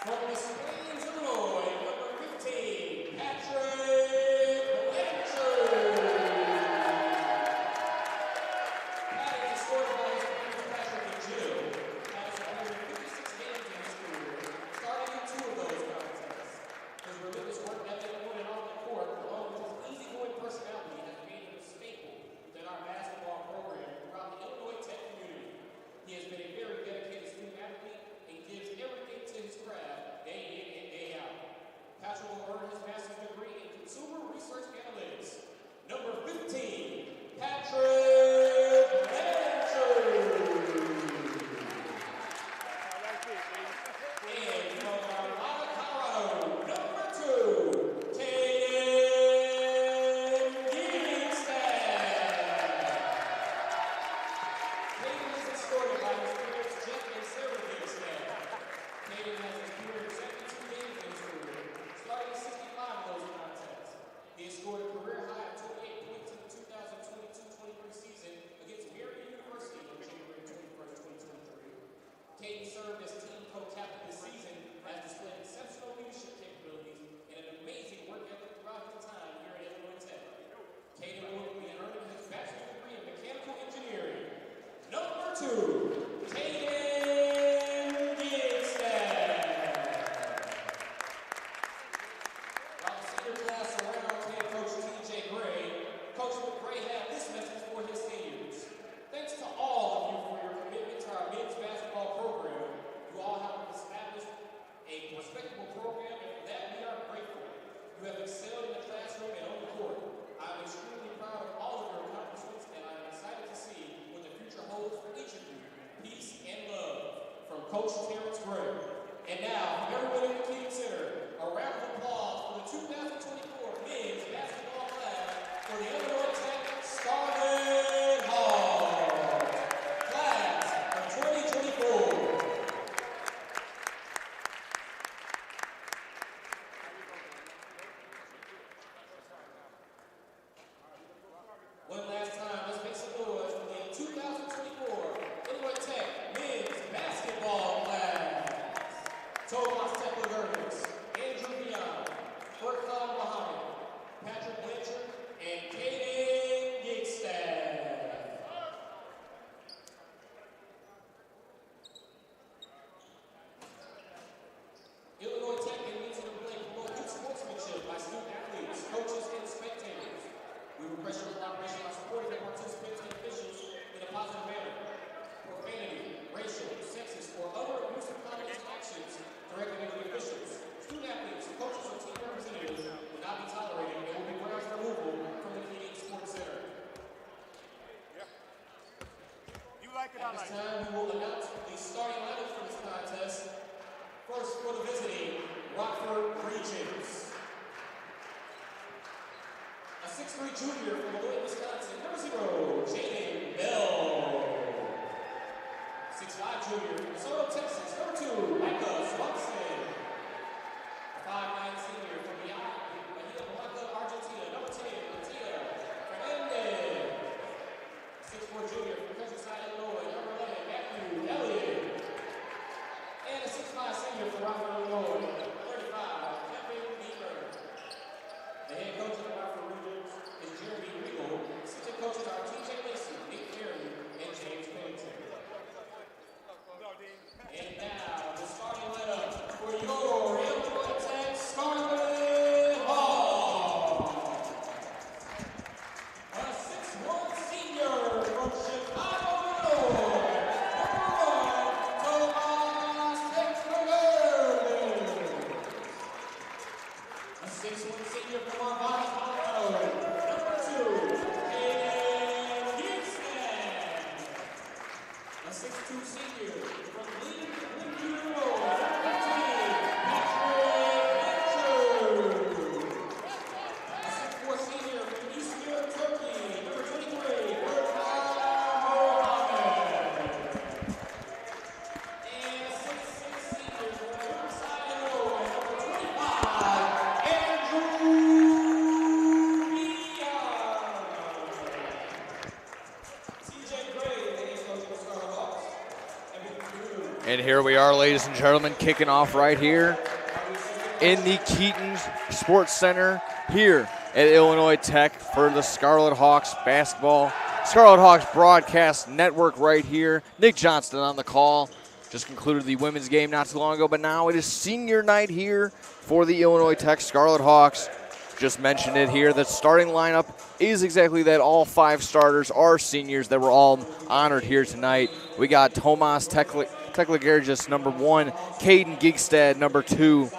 From Des Plaines, Illinois, number 15, Patrick Blanchard. Pat is escorted by his parents Patrick and Jill. Pat has appeared in 56 games in his career, starting in 2 of those contests. His relentless work ethic on and off the court, along with his easygoing personality, has made him a staple within our basketball program throughout the Illinois Tech community. He has been a very dedicated student athlete and gives everything to his craft day in and day out. Patrick will earn his master's degree in consumer research analytics. Number 15, Patrick Blanchard. And from Arvada, Colorado, number 2, Caden Gingstad. Caden is escorted by his parents Jeff and Sarah Gingstad. Caden has appeared in 72 games in his career, starting 65 of those contests. He has scored a career high of 28 points in the 2022-23 season against Marion University on January 21st, 2023. Caden served as team co-captain this season, has displayed exceptional leadership capabilities and an amazing work ethic throughout his time here at Illinois Tech. Caden will be earning his bachelor's degree in mechanical engineering. Number 2, Caden Gingstad. While the senior class around head coach TJ Gray, Coach McGray had this message for his seniors. Thanks to all of you for your commitment to our men's basketball program. You all have established a respectable program, and for that we are grateful. You have excelled in the classroom and on the court. I am extremely proud of all of your accomplishments, and I am excited to see what the future holds for each of you. Peace and love from Coach Terrence Gray. And now, from everyone in the King Center, a round of applause for the 2024 men's basketball class for the Illinois Tech Scarlet Hawks. Class of 2024. One last time, let's make some noise for the 2024 Illinois Tech men's basketball class. Tomas Tekla-Gervitz, Andrew Beyond, Furkan Muhammad, Patrick Blanchard, and Caden Gingstad. Illinois Tech needs to promote good sportsmanship by student athletes, coaches, and spectators. We request your cooperation by supporting the participants and officials in a positive manner. Profanity, racial, sexist, or other abusive comments and actions directed at the officials, student athletes, coaches, or team representatives will not be tolerated and will be grounds for removal from the Canadian Sports Center. You like it, At this time, we will announce the starting lineup for this contest. First, for the visiting Rockford Regions. A 6'3" junior from Beloit, Wisconsin, number 0, Jaden Bell. 6'5" junior from DeSoto, Texas, number 2, Micah Swanson. A 5'9" senior from Bahia Blanca, Argentina, number 10, Latia Fernandez. 6'4" junior from Countryside, Illinois, number 11, Matthew Elliott. And a 6'5" senior from Rockford, Illinois, 35, Kevin Beaver. The head coach of the Rockford Regions is Jeremy Regal. Assistant coaches are TJ Lacey, Nick Perry, and James Pennington. And now, the starting lineup for your Illinois Tech Scarlet Hawks. A 6'1" senior from Chicago, Illinois, number 1, Tomas Tekla-Gervitz. And here we are, ladies and gentlemen, kicking off right here in the Keaton Sports Center here at Illinois Tech for the Scarlet Hawks basketball. Scarlet Hawks broadcast network right here. Nick Johnston on the call. Just concluded the women's game not too long ago, but now it is senior night here for the Illinois Tech Scarlet Hawks. Just mentioned it here. The starting lineup is exactly that. All 5 starters are seniors that were all honored here tonight. We got Tomas Teklagergis, number 1, Caden Gigstad, number 2,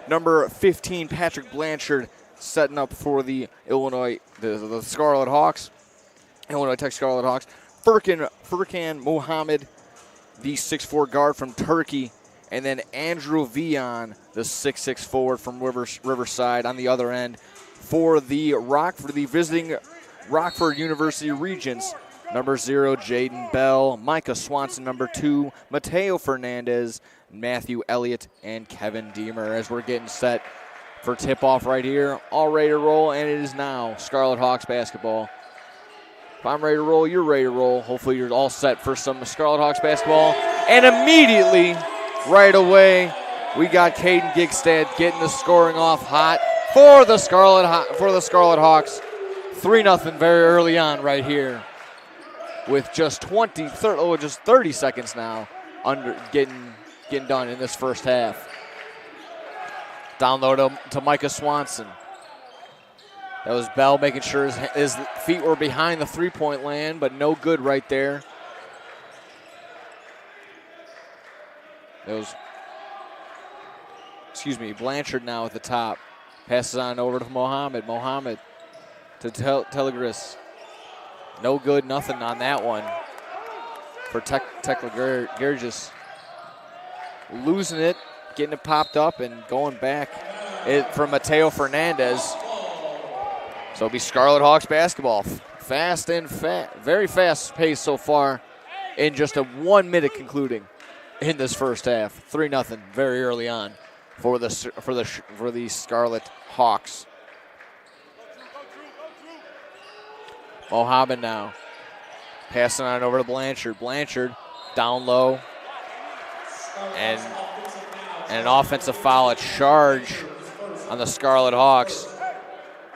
number 15, Patrick Blanchard, setting up for the the Scarlet Hawks, Illinois Tech Scarlet Hawks. Furkan Mohammed, the 6'4" guard from Turkey, and then Andrew Vian, the 6'6" forward from Riverside on the other end for the visiting Rockford University Regents. Number 0, Jaden Bell, Micah Swanson, number 2, Mateo Fernandez, Matthew Elliott, and Kevin Deemer as we're getting set for tip-off right here. All ready to roll, and it is now Scarlet Hawks basketball. If I'm ready to roll, you're ready to roll. Hopefully you're all set for some Scarlet Hawks basketball. And immediately, right away, we got Caden Gigstad getting the scoring off hot for the Scarlet Hawks. 3-0 very early on right here, with just 30 seconds now under getting done in this first half. Down low to Micah Swanson. That was Bell making sure his feet were behind the three-point land, but no good right there. Blanchard now at the top. Passes on over to Mohammed. Mohammed to Telegris. No good, nothing on that one for Teklagergis. Losing it, getting it popped up and going back from Mateo Fernandez. So it'll be Scarlet Hawks basketball. Fast and very fast pace so far in just a 1 minute concluding in this first half. 3-0 very early on for the Scarlet Hawks. Mohammed now passing on over to Blanchard. Blanchard down low, and an offensive foul at charge on the Scarlet Hawks.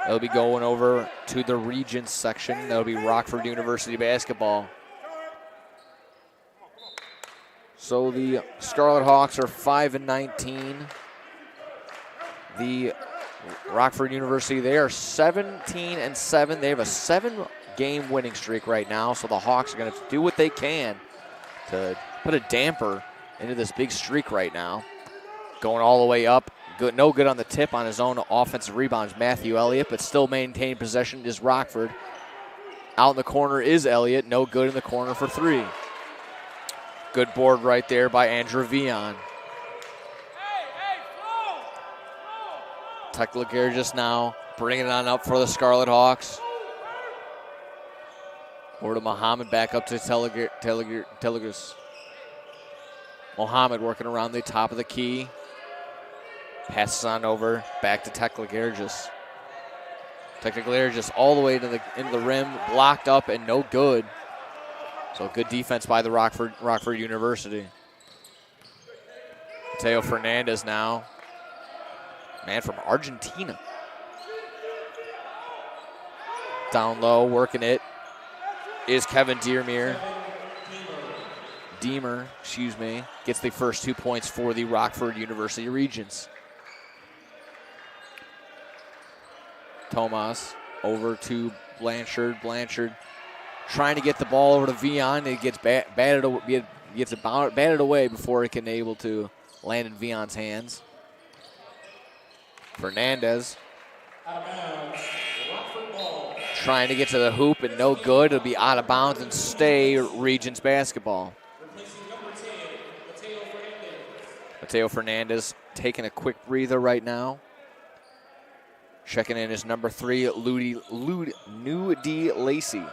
They'll be going over to the Regents section. That'll be Rockford University basketball. So the Scarlet Hawks are 5-19. The Rockford University, they are 17-7. They have a 7-game winning streak right now. So the Hawks are going to do what they can to put a damper into this big streak right now. Going all the way up. Good, no good on the tip on his own offensive rebounds, Matthew Elliott, but still maintaining possession is Rockford. Out in the corner is Elliott. No good in the corner for 3. Good board right there by Andrew Vian. Teklagergis now bringing it on up for the Scarlet Hawks. Over to Mohammed, back up to Telegris. Mohammed working around the top of the key. Passes on over, back to Teklagergis. Teklagergis all the way into the rim, blocked up and no good. So good defense by the Rockford University. Mateo Fernandez now. Man from Argentina. Down low, working it, is Kevin Deemer, gets the first 2 points for the Rockford University Regents. Tomas over to Blanchard. Blanchard trying to get the ball over to Vian. It gets batted away before it can able to land in Vian's hands. Fernandez trying to get to the hoop and no good. It'll be out of bounds and stay Regents basketball. Mateo Fernandez taking a quick breather right now. Checking in is number 3, Nudie Lacey.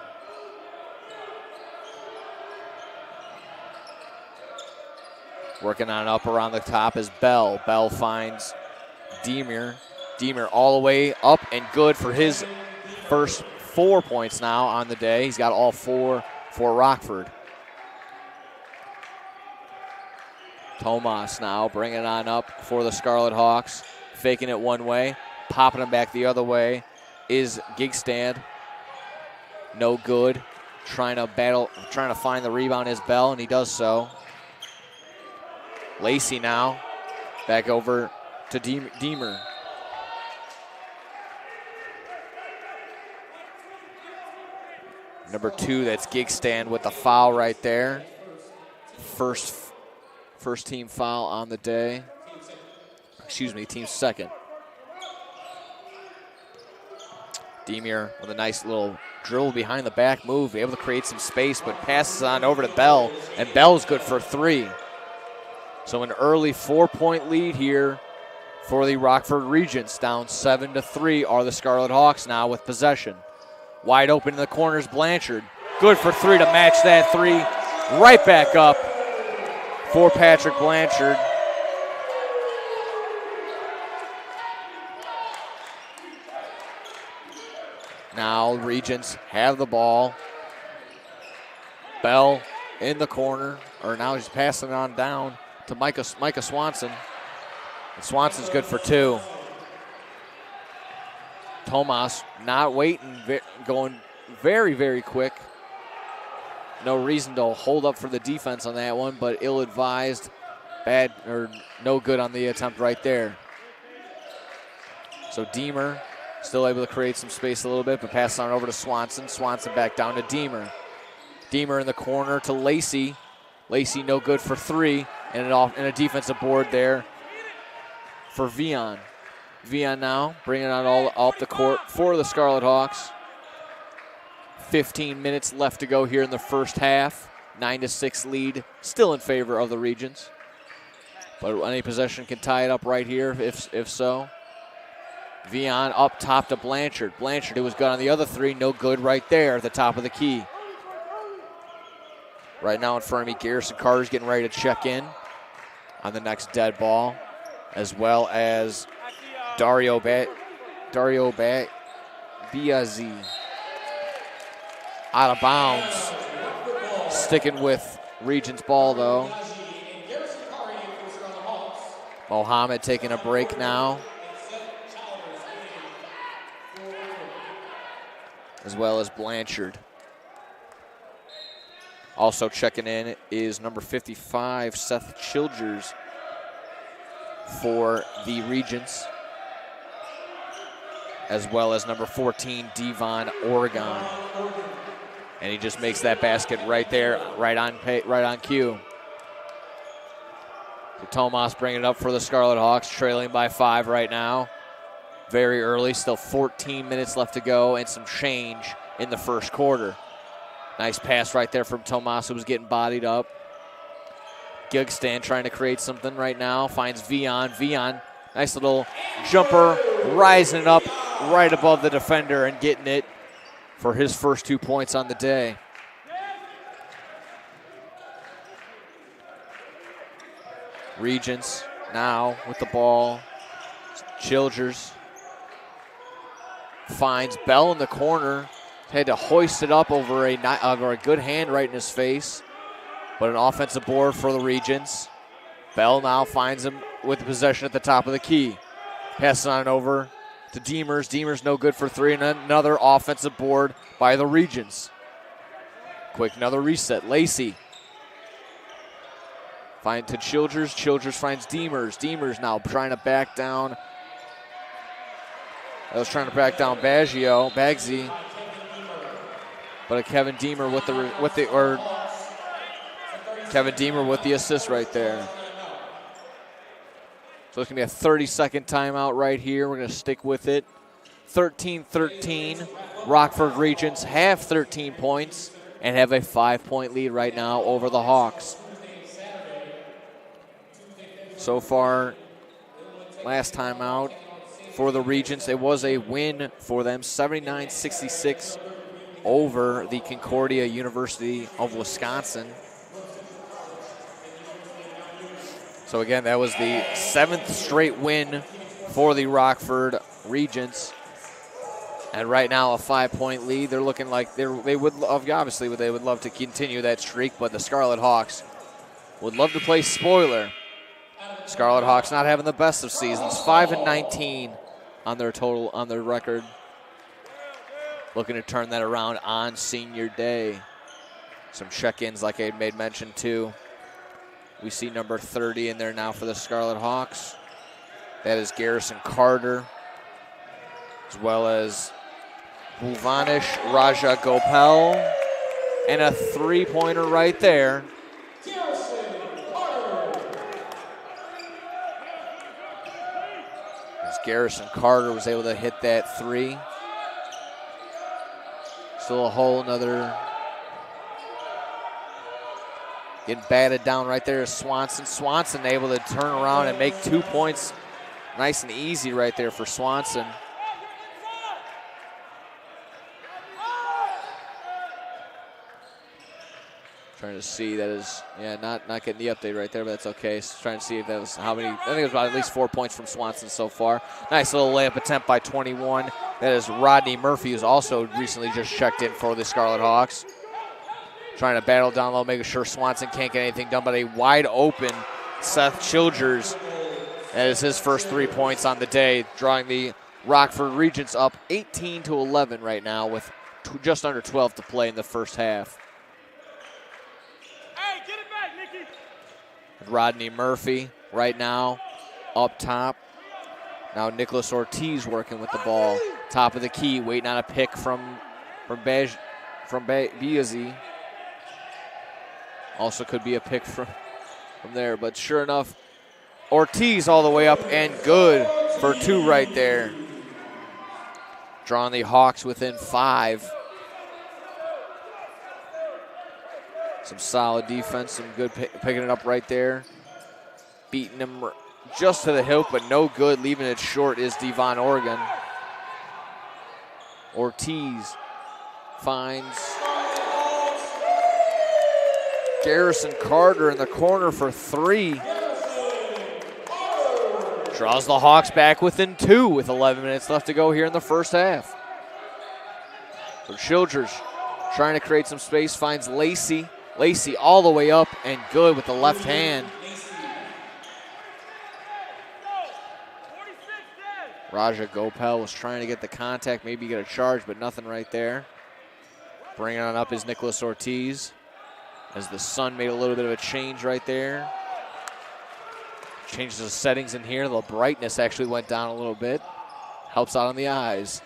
Working on up around the top is Bell. Bell finds Deemer. Deemer all the way up and good for his first 4 points now on the day. He's got all 4 for Rockford. Tomas now bringing it on up for the Scarlet Hawks. Faking it one way, popping him back the other way is Gigstand. No good. Trying to find the rebound is Bell, and he does so. Lacey now back over to Deemer. Number 2, that's Gigstand with the foul right there. First team foul on the day. Excuse me, team second. Deemer with a nice little dribble behind the back move, able to create some space, but passes on over to Bell, and Bell's good for 3. So an early 4-point lead here for the Rockford Regents. Down 7-3 are the Scarlet Hawks now with possession. Wide open in the corners, Blanchard. Good for 3 to match that 3. Right back up for Patrick Blanchard. Now Regents have the ball. Bell in the corner, or now he's passing it on down to Micah Swanson. And Swanson's good for 2. Tomas not waiting, going very, very quick. No reason to hold up for the defense on that one, but ill-advised, bad or no good on the attempt right there. So Deemer still able to create some space a little bit, but pass on over to Swanson. Swanson back down to Deemer. Deemer in the corner to Lacey. Lacey no good for 3, and a defensive board there for Vion. Vion now bringing it all up the court for the Scarlet Hawks. 15 minutes left to go here in the first half. 9-6 lead, still in favor of the Regents. But any possession can tie it up right here if so. Vion up top to Blanchard. Blanchard, who was good on the other 3, no good right there at the top of the key. Right now in front of me, Garrison Carter's getting ready to check in on the next dead ball, as well as Dario Biazzi. Out of bounds. Sticking with Regents ball though. Mohammed taking a break now. As well as Blanchard. Also checking in is number 55, Seth Childers, for the Regents, as well as number 14, Devon Oregon. And he just makes that basket right there, right on cue. So Tomas bringing it up for the Scarlet Hawks, trailing by 5 right now. Very early, still 14 minutes left to go and some change in the first quarter. Nice pass right there from Tomas, who was getting bodied up. Gigstand trying to create something right now, finds Vion. Vion, nice little jumper, rising up right above the defender and getting it for his first 2 points on the day. Regents now with the ball. Childers finds Bell in the corner. Had to hoist it up over a good hand right in his face. But an offensive board for the Regents. Bell now finds him with the possession at the top of the key. Passes on over to Deemers. Deemers no good for 3, and another offensive board by the Regents. Quick, another reset. Lacey. Find to Childers. Childers finds Deemers. Deemers now trying to back down. Bagsy. But Kevin Deemer with the assist right there. So it's going to be a 30-second timeout right here. We're going to stick with it. 13-13. Rockford Regents have 13 points and have a 5-point lead right now over the Hawks. So far, last time out for the Regents, it was a win for them, 79-66 over the Concordia University of Wisconsin. So again, that was the 7th straight win for the Rockford Regents. And right now, a 5-point lead. They're looking like they would love to continue that streak, but the Scarlet Hawks would love to play spoiler Scarlet Hawks not having the best of seasons. 5-19 on their record. Looking to turn that around on senior day. Some check-ins like I had made mention too. We see number 30 in there now for the Scarlet Hawks. That is Garrison Carter, as well as Bhuvanish Raja Gopal. And a three-pointer right there. As Garrison Carter was able to hit that three. Still a whole another. Getting batted down right there is Swanson. Swanson able to turn around and make 2 points. Nice and easy right there for Swanson. Trying to see, that is, not getting the update right there, but that's okay. So trying to see if that was how many. I think it was about at least 4 points from Swanson so far. Nice little layup attempt by 21. That is Rodney Murphy, who's also recently just checked in for the Scarlet Hawks. Trying to battle down low, making sure Swanson can't get anything done, but a wide open Seth Childers. That is his first 3 points on the day, drawing the Rockford Regents up 18-11 right now with just under 12 to play in the first half. Hey, get it back, Nicky. Rodney Murphy right now up top. Now Nicholas Ortiz working with the ball. Top of the key, waiting on a pick from Biazi. Also could be a pick from there, but sure enough, Ortiz all the way up and good for two right there. Drawing the Hawks within 5. Some solid defense, some good picking it up right there. Beating him just to the hilt, but no good. Leaving it short is Devon Organ. Ortiz finds Garrison Carter in the corner for 3. Draws the Hawks back within 2 with 11 minutes left to go here in the first half. So Childers trying to create some space, finds Lacey. Lacey all the way up and good with the left hand. Raja Gopal was trying to get the contact, maybe get a charge, but nothing right there. Bringing on up is Nicholas Ortiz as the sun made a little bit of a change right there. Changes the settings in here. The brightness actually went down a little bit. Helps out on the eyes.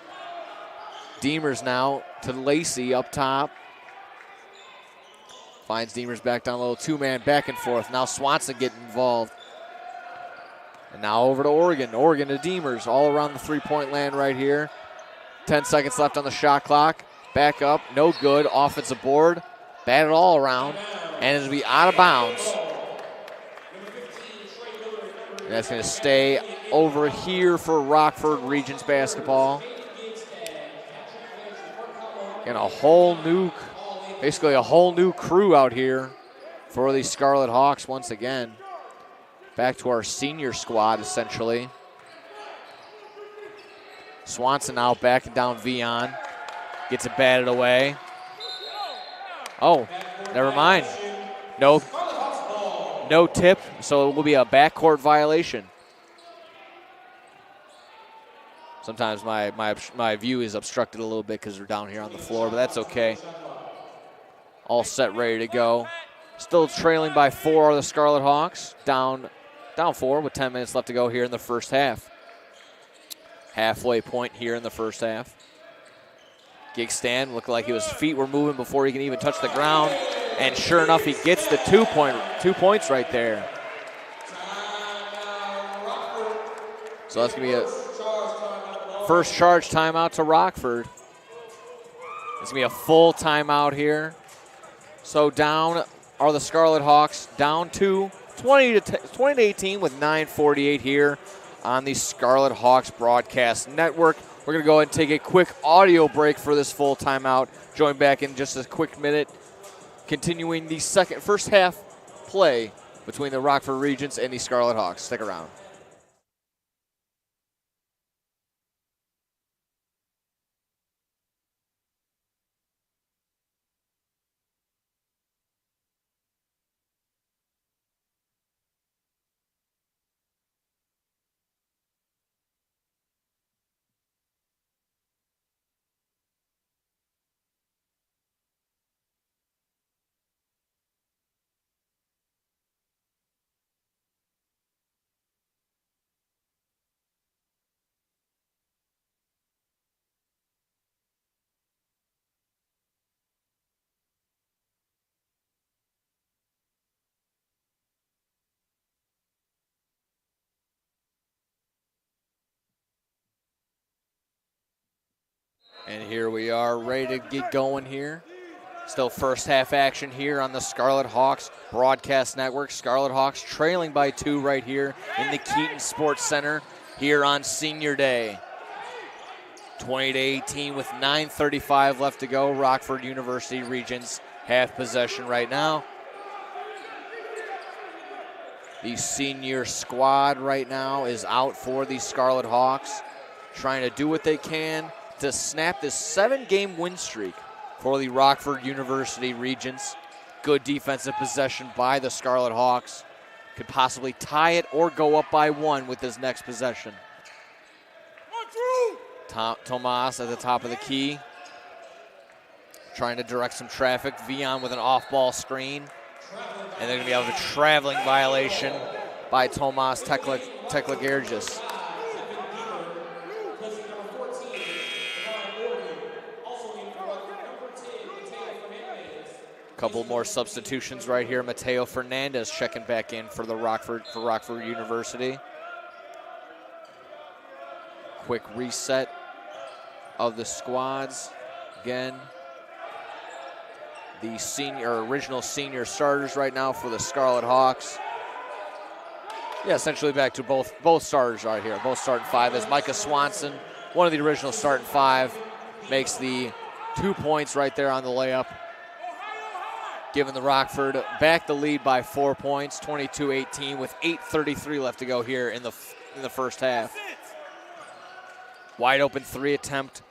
Deemers now to Lacey up top. Finds Deemers back down a little, 2-man back and forth. Now Swanson getting involved. And now over to Oregon. Oregon to Deemers all around the three-point land right here. 10 seconds left on the shot clock. Back up, no good. Offensive board. Batted all around. And it'll be out of bounds. And that's going to stay over here for Rockford Regents basketball. And basically a whole new crew out here for the Scarlet Hawks once again. Back to our senior squad, essentially. Swanson now backing down Vion. Gets it batted away. Oh, never mind. No tip, so it will be a backcourt violation. Sometimes my view is obstructed a little bit because we're down here on the floor, but that's okay. All set, ready to go. Still trailing by 4 are the Scarlet Hawks. Down 4 with 10 minutes left to go here in the first half. Halfway point here in the first half. Gig stand looked like his feet were moving before he can even touch the ground. And sure enough, he gets the 2 points right there. So that's going to be a first charge timeout to Rockford. It's going to be a full timeout here. So down are the Scarlet Hawks, down 20-18 with 9:48 here on the Scarlet Hawks Broadcast Network. We're going to go ahead and take a quick audio break for this full timeout. Join back in just a quick minute. Continuing the first half play between the Rockford Regents and the Scarlet Hawks. Stick around. And here we are, ready to get going here. Still first half action here on the Scarlet Hawks Broadcast Network. Scarlet Hawks trailing by 2 right here in the Keaton Sports Center here on Senior Day. 20-18 with 9:35 left to go. Rockford University Regents have possession right now. The senior squad right now is out for the Scarlet Hawks, trying to do what they can to snap this 7-game win streak for the Rockford University Regents. Good defensive possession by the Scarlet Hawks. Could possibly tie it or go up by 1 with this next possession. Tomas at the top of the key, trying to direct some traffic. Vion with an off-ball screen. And they're going to be able to traveling violation by Tomas Teklagergis. Couple more substitutions right here. Mateo Fernandez checking back in for Rockford University. Quick reset of the squads. Again, the original senior starters right now for the Scarlet Hawks. Yeah, essentially back to both starters right here. Both starting 5 as Micah Swanson, one of the original starting 5, makes the 2 points right there on the layup, giving the Rockford back the lead by 4 points, 22-18 with 8:33 left to go here in the first half. Wide open 3 attempt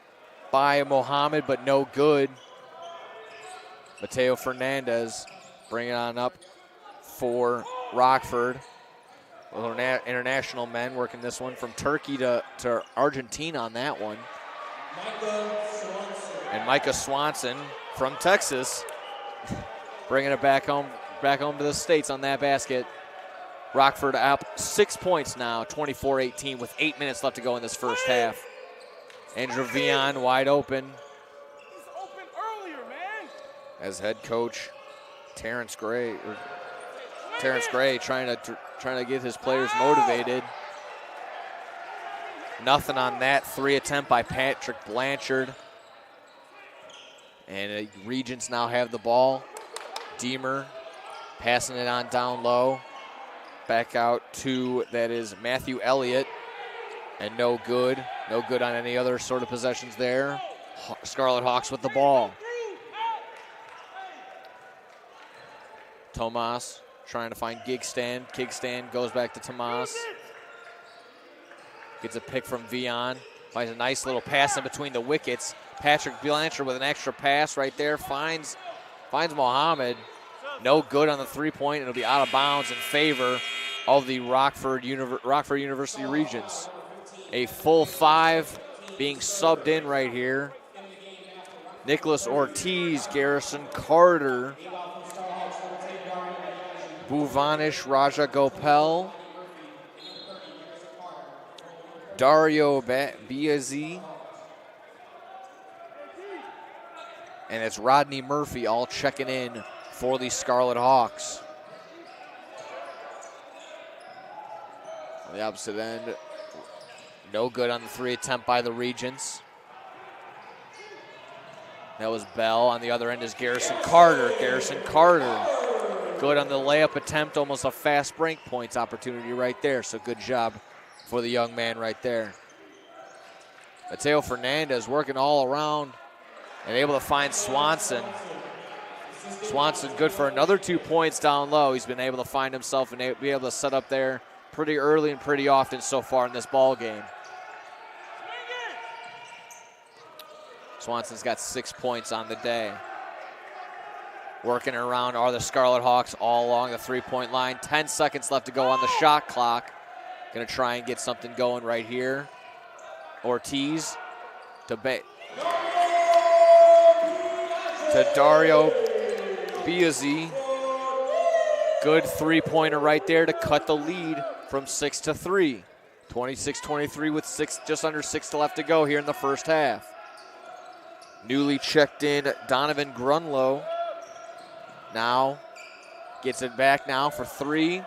by Mohammed, but no good. Mateo Fernandez bringing on up for Rockford. International men working this one from Turkey to Argentina on that one. And Micah Swanson from Texas bringing it back home to the States on that basket. Rockford up 6 points now, 24-18 with 8 minutes left to go in this first half. Andrew Vion wide open. As head coach Terrence Gray trying to get his players motivated. Nothing on that 3 attempt by Patrick Blanchard. And Regents now have the ball. Deemer passing it on down low. Back out to, that is Matthew Elliott. And no good. No good on any other sort of possessions there. Scarlet Hawks with the ball. Tomas trying to find Gigstand. Gigstand goes back to Tomas. Gets a pick from Vion. Finds a nice little pass in between the wickets. Patrick Blanchard with an extra pass right there. Finds Mohammed. No good on the 3-point. It'll be out of bounds in favor of the Rockford University Regents. A full 5 being subbed in right here. Nicholas Ortiz, Garrison Carter, Bhuvanish Rajagopal, Dario Biazi, and it's Rodney Murphy all checking in for the Scarlet Hawks. On the opposite end, no good on the 3 attempt by the Regents. That was Bell. On the other end is Garrison Carter. Good on the layup attempt, almost a fast break points opportunity right there. So good job for the young man right there. Mateo Fernandez working all around and able to find Swanson. Swanson good for another 2 points down low. He's been able to find himself and be able to set up there pretty early and pretty often so far in this ball game. Swanson's got 6 points on the day. Working around are the Scarlet Hawks all along the 3-point line. 10 seconds left to go on the shot clock. Gonna try and get something going right here. Ortiz to Dario Biazi. Good 3-pointer right there to cut the lead from 6 to 3. 26-23 with just under 6 left to go here in the first half. Newly checked in Donovan Grunlow. Now gets it back now for 3.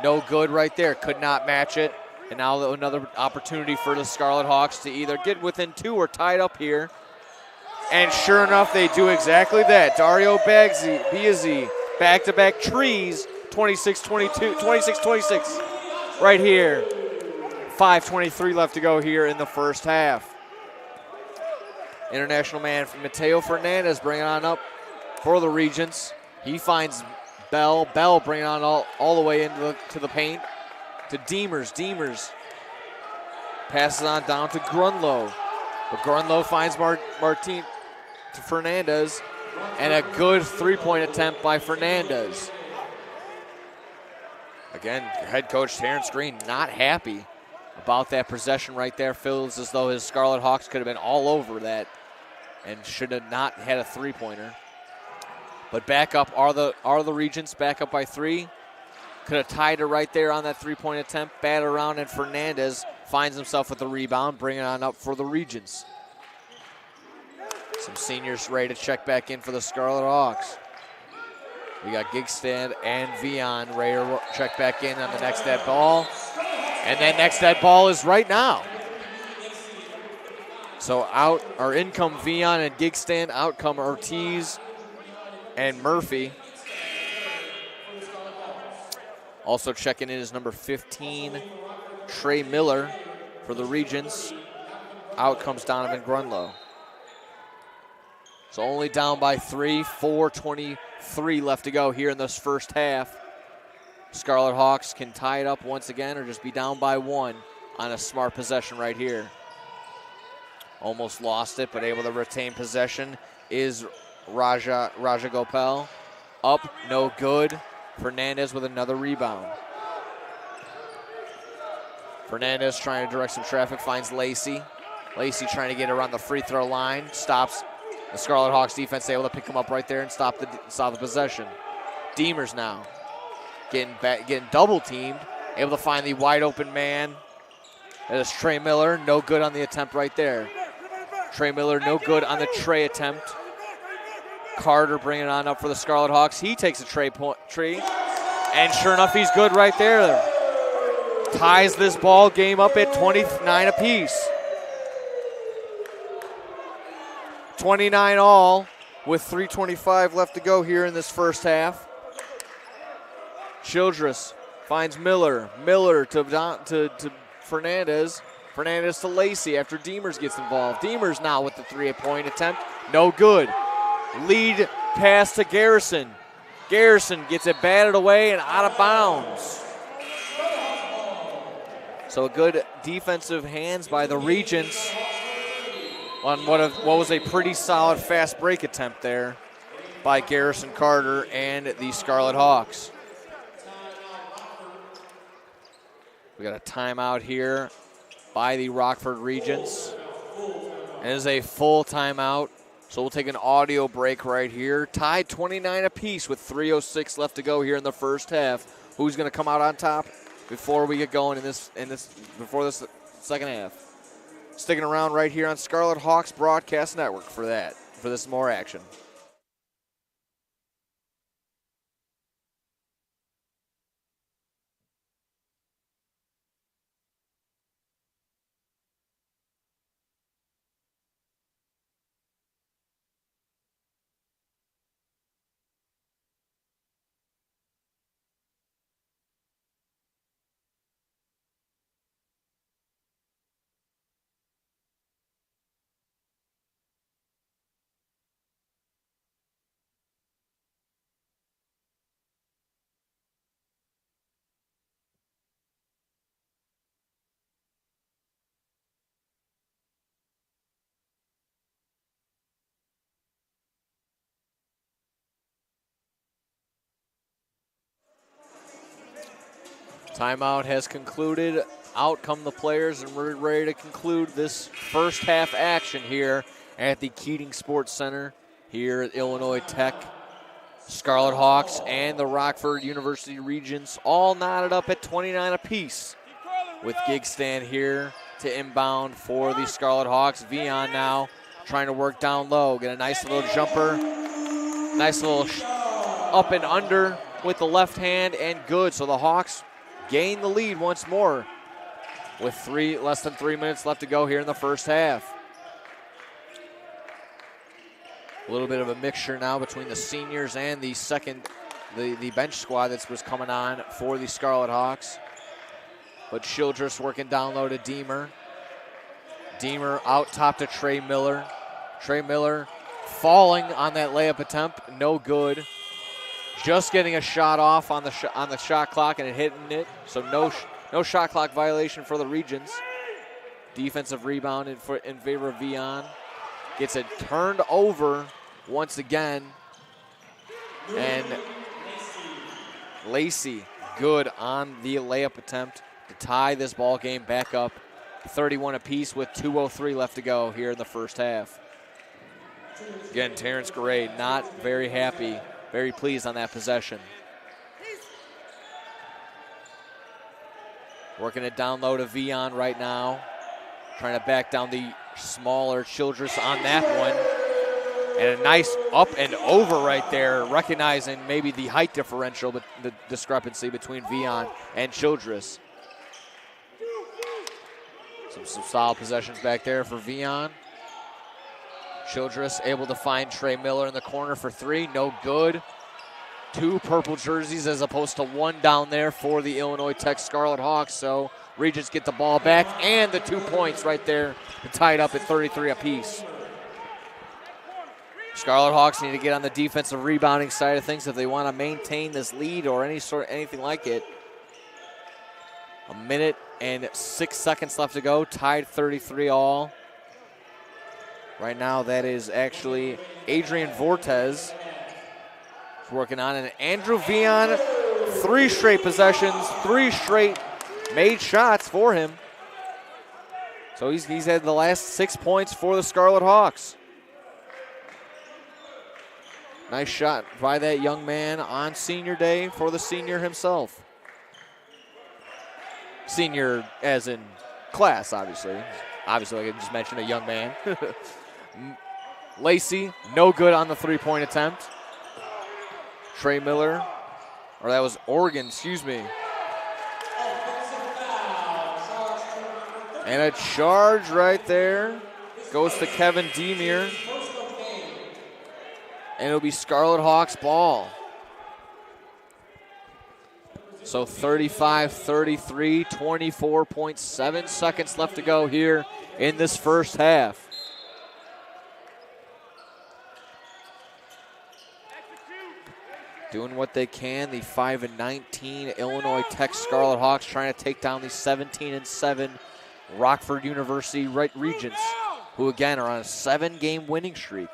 No good right there. Could not match it. And now another opportunity for the Scarlet Hawks to either get within 2 or tied up here And sure enough, they do exactly that. Dario Biazzi, back-to-back trees, 26-22, 26-26 right here. 5:23 left to go here in the first half. International man Mateo Fernandez bringing on up for the Regents. He finds Bell. Bell bringing on all the way into the paint to Demers. Demers passes on down to Grunlow. But Grunlow finds Martin to Fernandez, and a good three-point attempt by Fernandez. Again, head coach Terrence Green not happy about that possession right there. Feels as though his Scarlet Hawks could have been all over that and should have not had a three-pointer. But back up are the Regents, back up by 3. Could have tied it right there on that three-point attempt. Bat around, and Fernandez finds himself with the rebound, bringing it on up for the Regents. Some seniors ready to check back in for the Scarlet Hawks. We got Gigstand and Vion ready to check back in on the next dead ball. And that next dead ball is right now. So out are in come Vion and Gigstand, out come Ortiz and Murphy. Also checking in is number 15, Trey Miller for the Regents. Out comes Donovan Grunlow. So only down by 3, 4:23 left to go here in this first half. Scarlet Hawks can tie it up once again or just be down by 1 on a smart possession right here. Almost lost it, but able to retain possession is Raja Gopal. Up, no good. Fernandez with another rebound. Fernandez trying to direct some traffic, finds Lacey. Lacey trying to get around the free throw line, stops the Scarlet Hawks defense, able to pick him up right there and stop the possession. Demers now getting double teamed, able to find the wide open man. That is Trey Miller, no good on the attempt right there. Trey Miller, no good on the Trey attempt. Carter bringing it on up for the Scarlet Hawks. He takes a tree, and sure enough, he's good right there. Ties this ball game up at 29 apiece. 29 all with 3:25 left to go here in this first half. Childress finds Miller. Miller to Fernandez. Fernandez to Lacey after Demers gets involved. Demers now with the 3-point attempt. No good. Lead pass to Garrison. Garrison gets it batted away and out of bounds. So a good defensive hands by the Regents on what was a pretty solid fast break attempt there by Garrison Carter and the Scarlet Hawks. We got a timeout here by the Rockford Regents. It is a full timeout, so we'll take an audio break right here. Tied 29 apiece with 3:06 left to go here in the first half. Who's going to come out on top before we get going before this second half? Sticking around right here on Scarlet Hawks Broadcast Network for this more action. Timeout has concluded. Out come the players, and we're ready to conclude this first half action here at the Keating Sports Center here at Illinois Tech. Scarlet Hawks and the Rockford University Regents all knotted up at 29 apiece, with Gigstand here to inbound for the Scarlet Hawks. Vion now trying to work down low, get a nice little jumper, nice little up and under with the left hand, and good. So the Hawks gain the lead once more with less than 3 minutes left to go here in the first half. A little bit of a mixture now between the seniors and the the bench squad that was coming on for the Scarlet Hawks. But Childress working down low to Deemer. Deemer out top to Trey Miller. Trey Miller falling on that layup attempt, no good. Just getting a shot off on the shot clock and hitting it, so no shot clock violation for the Regents. Defensive rebound in favor of Vian. Gets it turned over once again, and Lacey good on the layup attempt to tie this ball game back up 31 apiece with 2:03 left to go here in the first half. Again, Terrence Gray not very happy, very pleased on that possession. Working it down low to Vian right now. Trying to back down the smaller Childress on that one. And a nice up and over right there, recognizing maybe the height differential, but the discrepancy between Vian and Childress. Some solid possessions back there for Vian. Childress able to find Trey Miller in the corner for three, no good. 2 purple jerseys as opposed to 1 down there for the Illinois Tech Scarlet Hawks, so Regents get the ball back and the 2 points right there to tie it up at 33 apiece. Scarlet Hawks need to get on the defensive rebounding side of things if they want to maintain this lead or anything like it. 1 minute and 6 seconds left to go, tied 33 all. Right now that is actually Adrian Vortez working on, and Andrew Vian, 3 straight possessions, 3 straight made shots for him. So he's had the last 6 points for the Scarlet Hawks. Nice shot by that young man on senior day for the senior himself. Senior as in class, obviously. Obviously, like I just mentioned, a young man. Lacey, no good on the 3-point attempt. Trey Miller, or that was Oregon, excuse me. And a charge right there goes to Kevin Demir. And it'll be Scarlet Hawks ball. So 35-33, 24.7 seconds left to go here in this first half. Doing what they can, the 5-19 Illinois Tech Scarlet Hawks trying to take down the 17-7 Rockford University Regents, who again are on a 7-game winning streak.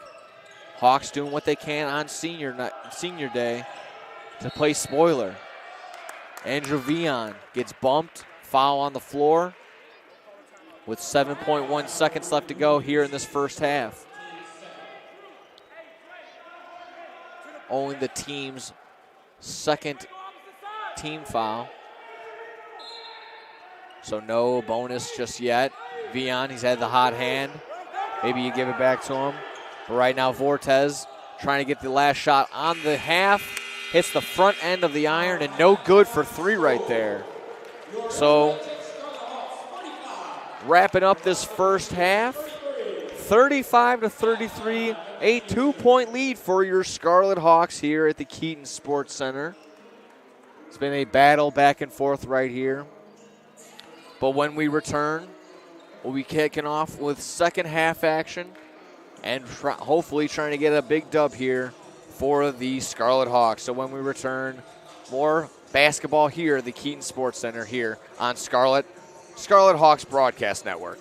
Hawks doing what they can on senior day to play spoiler. Andrew Vian gets bumped, foul on the floor with 7.1 seconds left to go here in this first half. Only the team's second team foul. So no bonus just yet. Vian, he's had the hot hand. Maybe you give it back to him. But right now, Vortez trying to get the last shot on the half. Hits the front end of the iron and no good for 3 right there. So wrapping up this first half, 35-33, a 2-point lead for your Scarlet Hawks here at the Keaton Sports Center. It's been a battle back and forth right here. But when we return, we'll be kicking off with second half action and hopefully trying to get a big dub here for the Scarlet Hawks. So when we return, more basketball here at the Keaton Sports Center here on Scarlet Hawks Broadcast Network.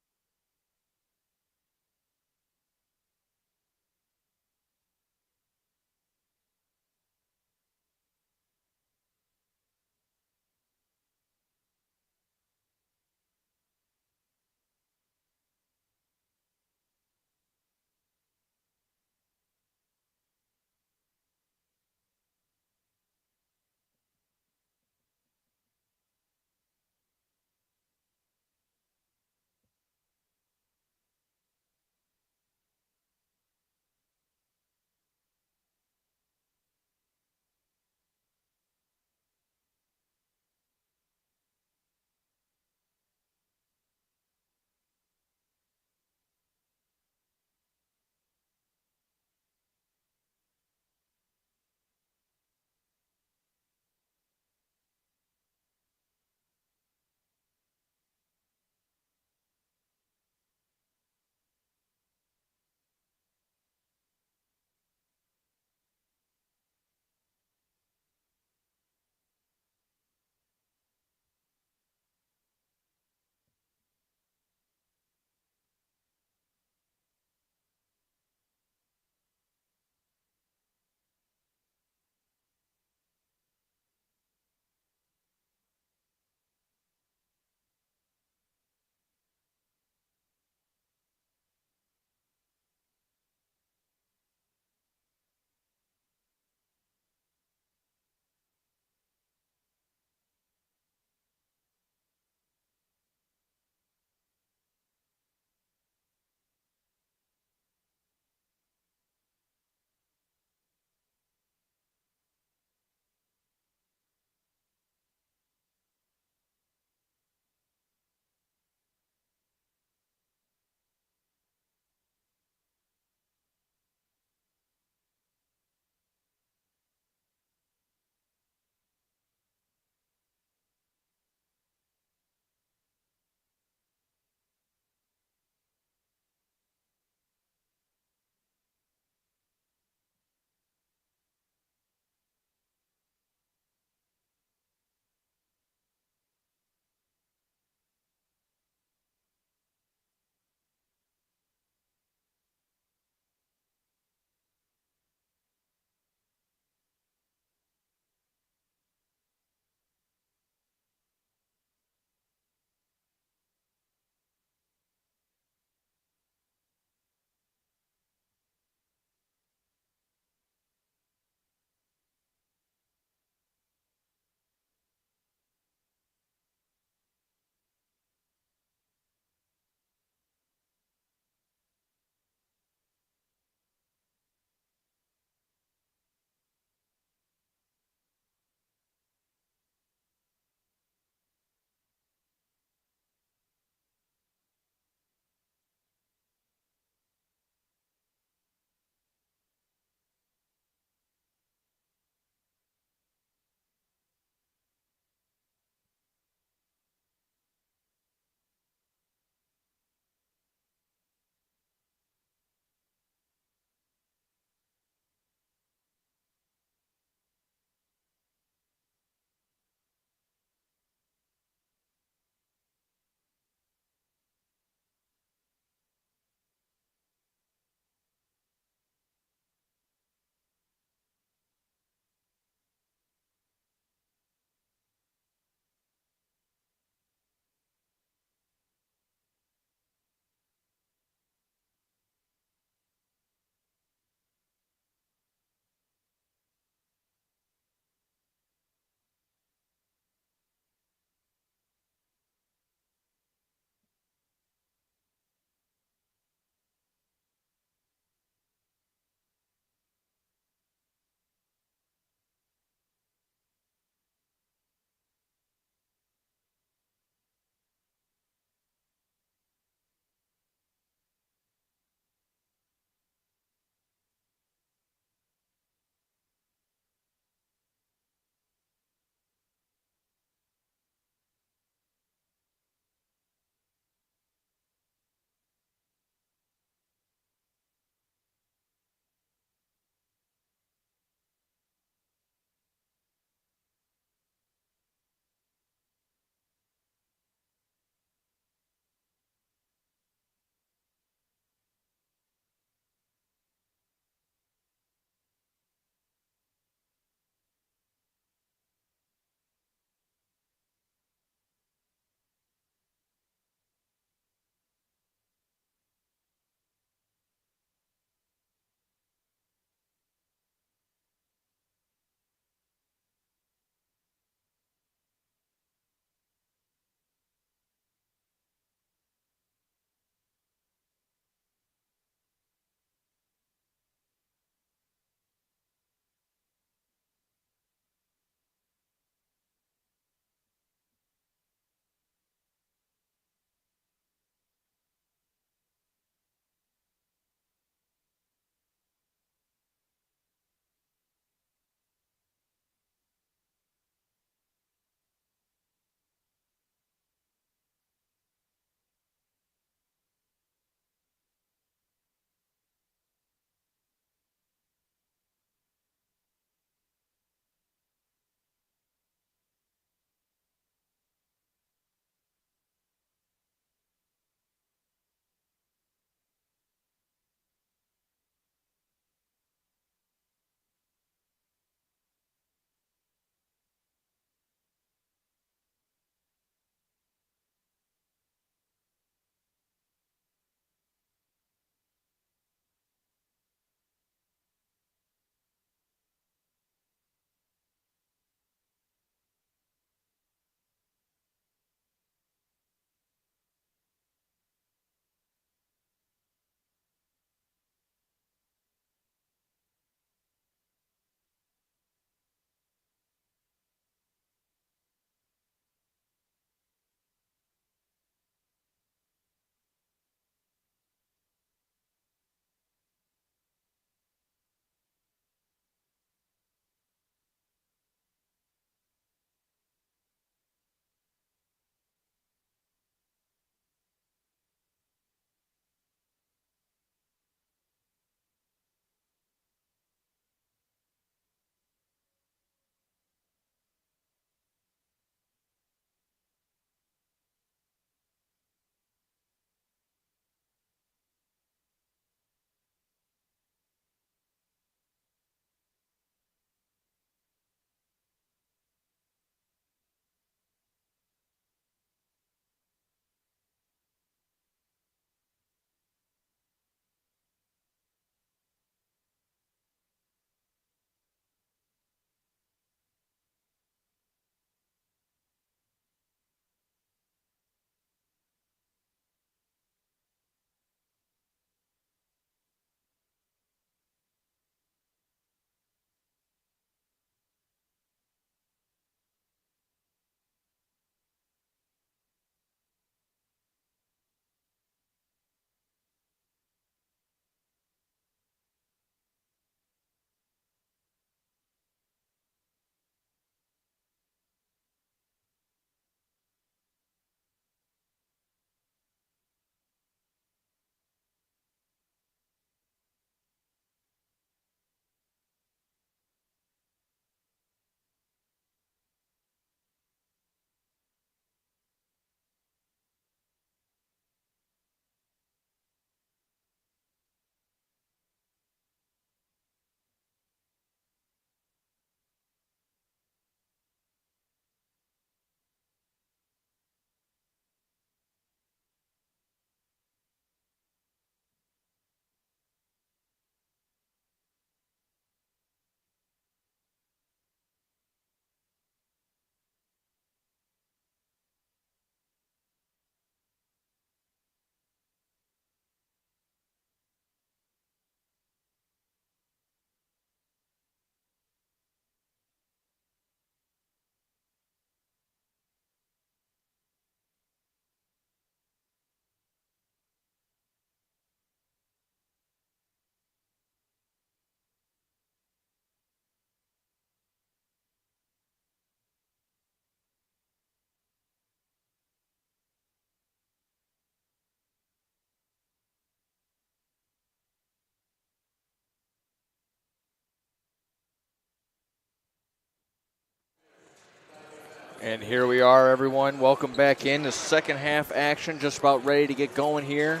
And here we are, everyone. Welcome back in. The second half action just about ready to get going here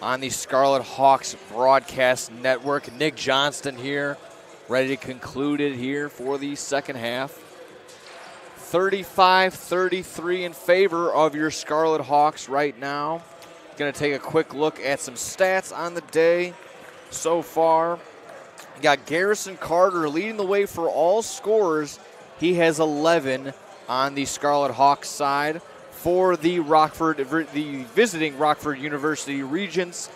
on the Scarlet Hawks Broadcast Network. Nick Johnston here, ready to conclude it here for the second half. 35-33 in favor of your Scarlet Hawks right now. Going to take a quick look at some stats on the day so far. You got Garrison Carter leading the way for all scorers. He has 11 on the Scarlet Hawks side for the visiting Rockford University Regents.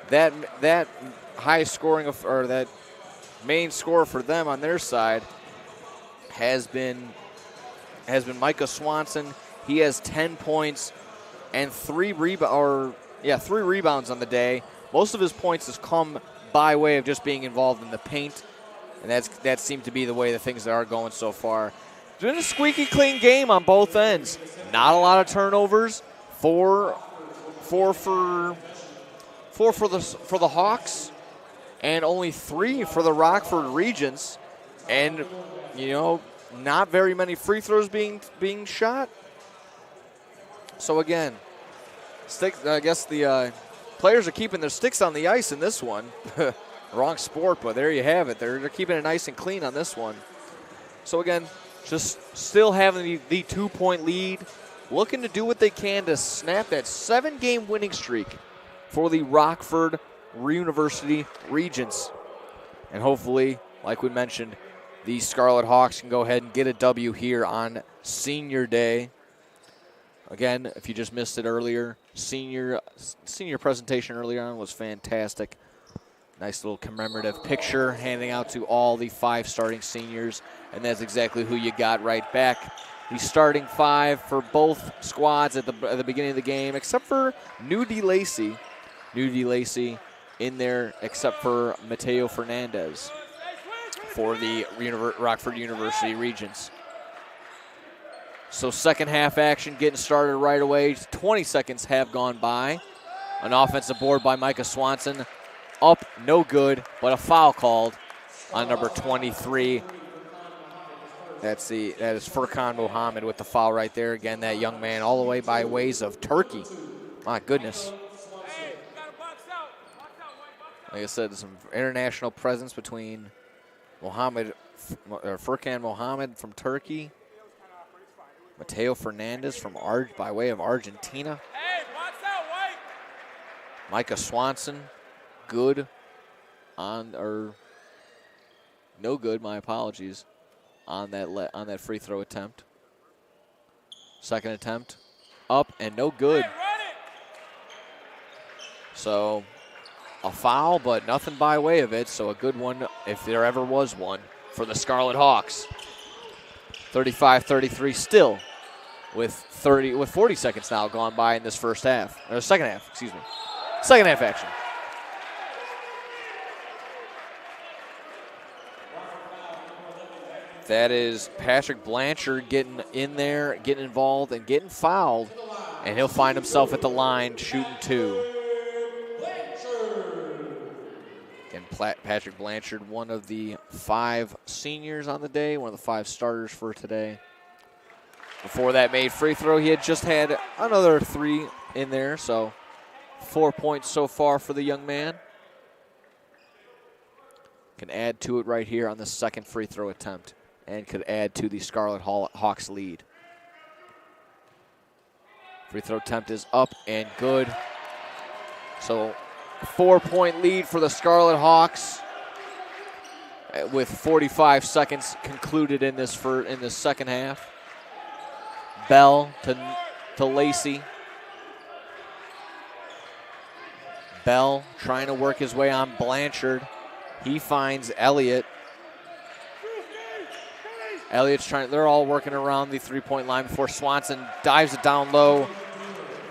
That high scoring or that main score for them on their side has been Micah Swanson. He has 10 points and 3 rebounds on the day. Most of his points has come by way of just being involved in the paint, and that seemed to be the way the things are going so far. It's been a squeaky clean game on both ends. Not a lot of turnovers. Four for the Hawks, and only 3 for the Rockford Regents, and not very many free throws being shot. So again, I guess the players are keeping their sticks on the ice in this one. Wrong sport, but there you have it. They're keeping it nice and clean on this one. So again, just still having the 2-point lead, looking to do what they can to snap that 7-game winning streak for the Rockford University Regents. And hopefully, like we mentioned, the Scarlet Hawks can go ahead and get a W here on Senior Day. Again, if you just missed it earlier, senior presentation earlier on was fantastic. Nice little commemorative picture handing out to all the 5 starting seniors, and that's exactly who you got right back. The starting 5 for both squads at the beginning of the game, except for Nudie Lacey. Nudie Lacey in there, except for Mateo Fernandez for the Rockford University Regents. So second half action getting started right away. 20 seconds have gone by. An offensive board by Micah Swanson. Up, no good, but a foul called on number 23. That is Furkan Mohammed with the foul right there. Again, that young man all the way by ways of Turkey. My goodness. Like I said, there's some international presence between Furkan Mohammed from Turkey, Mateo Fernandez from by way of Argentina. Micah Swanson, good no good, my apologies, on that free throw attempt. Second attempt, up and no good. So a foul, but nothing by way of it, so a good one if there ever was one for the Scarlet Hawks. 35-33 still with 40 seconds now gone by in this second half, excuse me. Second half action. That is Patrick Blanchard getting in there, getting involved, and getting fouled, and he'll find himself at the line shooting 2. And Patrick Blanchard, one of the 5 seniors on the day, one of the 5 starters for today. Before that made free throw, he had just had another 3 in there, so 4 points so far for the young man. Can add to it right here on the second free throw attempt and could add to the Scarlet Hawks lead. Free throw attempt is up and good. So 4-point lead for the Scarlet Hawks with 45 seconds concluded in this second half. Bell to Lacey. Bell trying to work his way on Blanchard. He finds Elliott. Elliott's they're all working around the 3-point line before Swanson dives it down low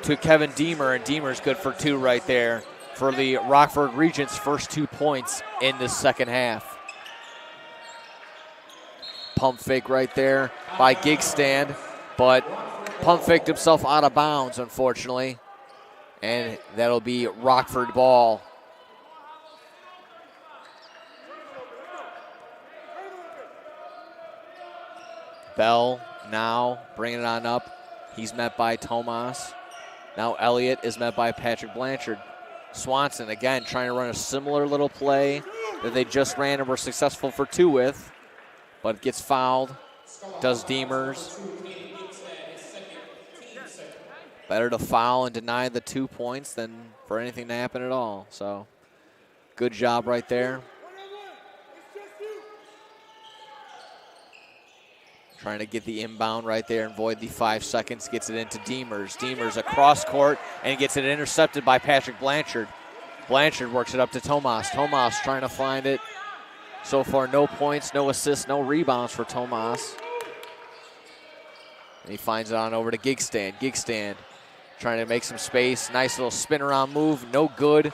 to Kevin Deemer, and Deemer's good for 2 right there for the Rockford Regents' first 2 points in the second half. Pump fake right there by Gigstand, but pump faked himself out of bounds, unfortunately, and that'll be Rockford ball. Bell now bringing it on up. He's met by Tomas. Now Elliott is met by Patrick Blanchard. Swanson, again, trying to run a similar little play that they just ran and were successful for 2 with, but gets fouled. Does Deemers. Better to foul and deny the 2 points than for anything to happen at all. So, good job right there. Trying to get the inbound right there and void the 5 seconds. Gets it into Deemers. Deemers across court and gets it intercepted by Patrick Blanchard. Blanchard works it up to Tomas. Tomas trying to find it. So far, no points, no assists, no rebounds for Tomas. And he finds it on over to Gigstand. Gigstand trying to make some space. Nice little spin around move. No good.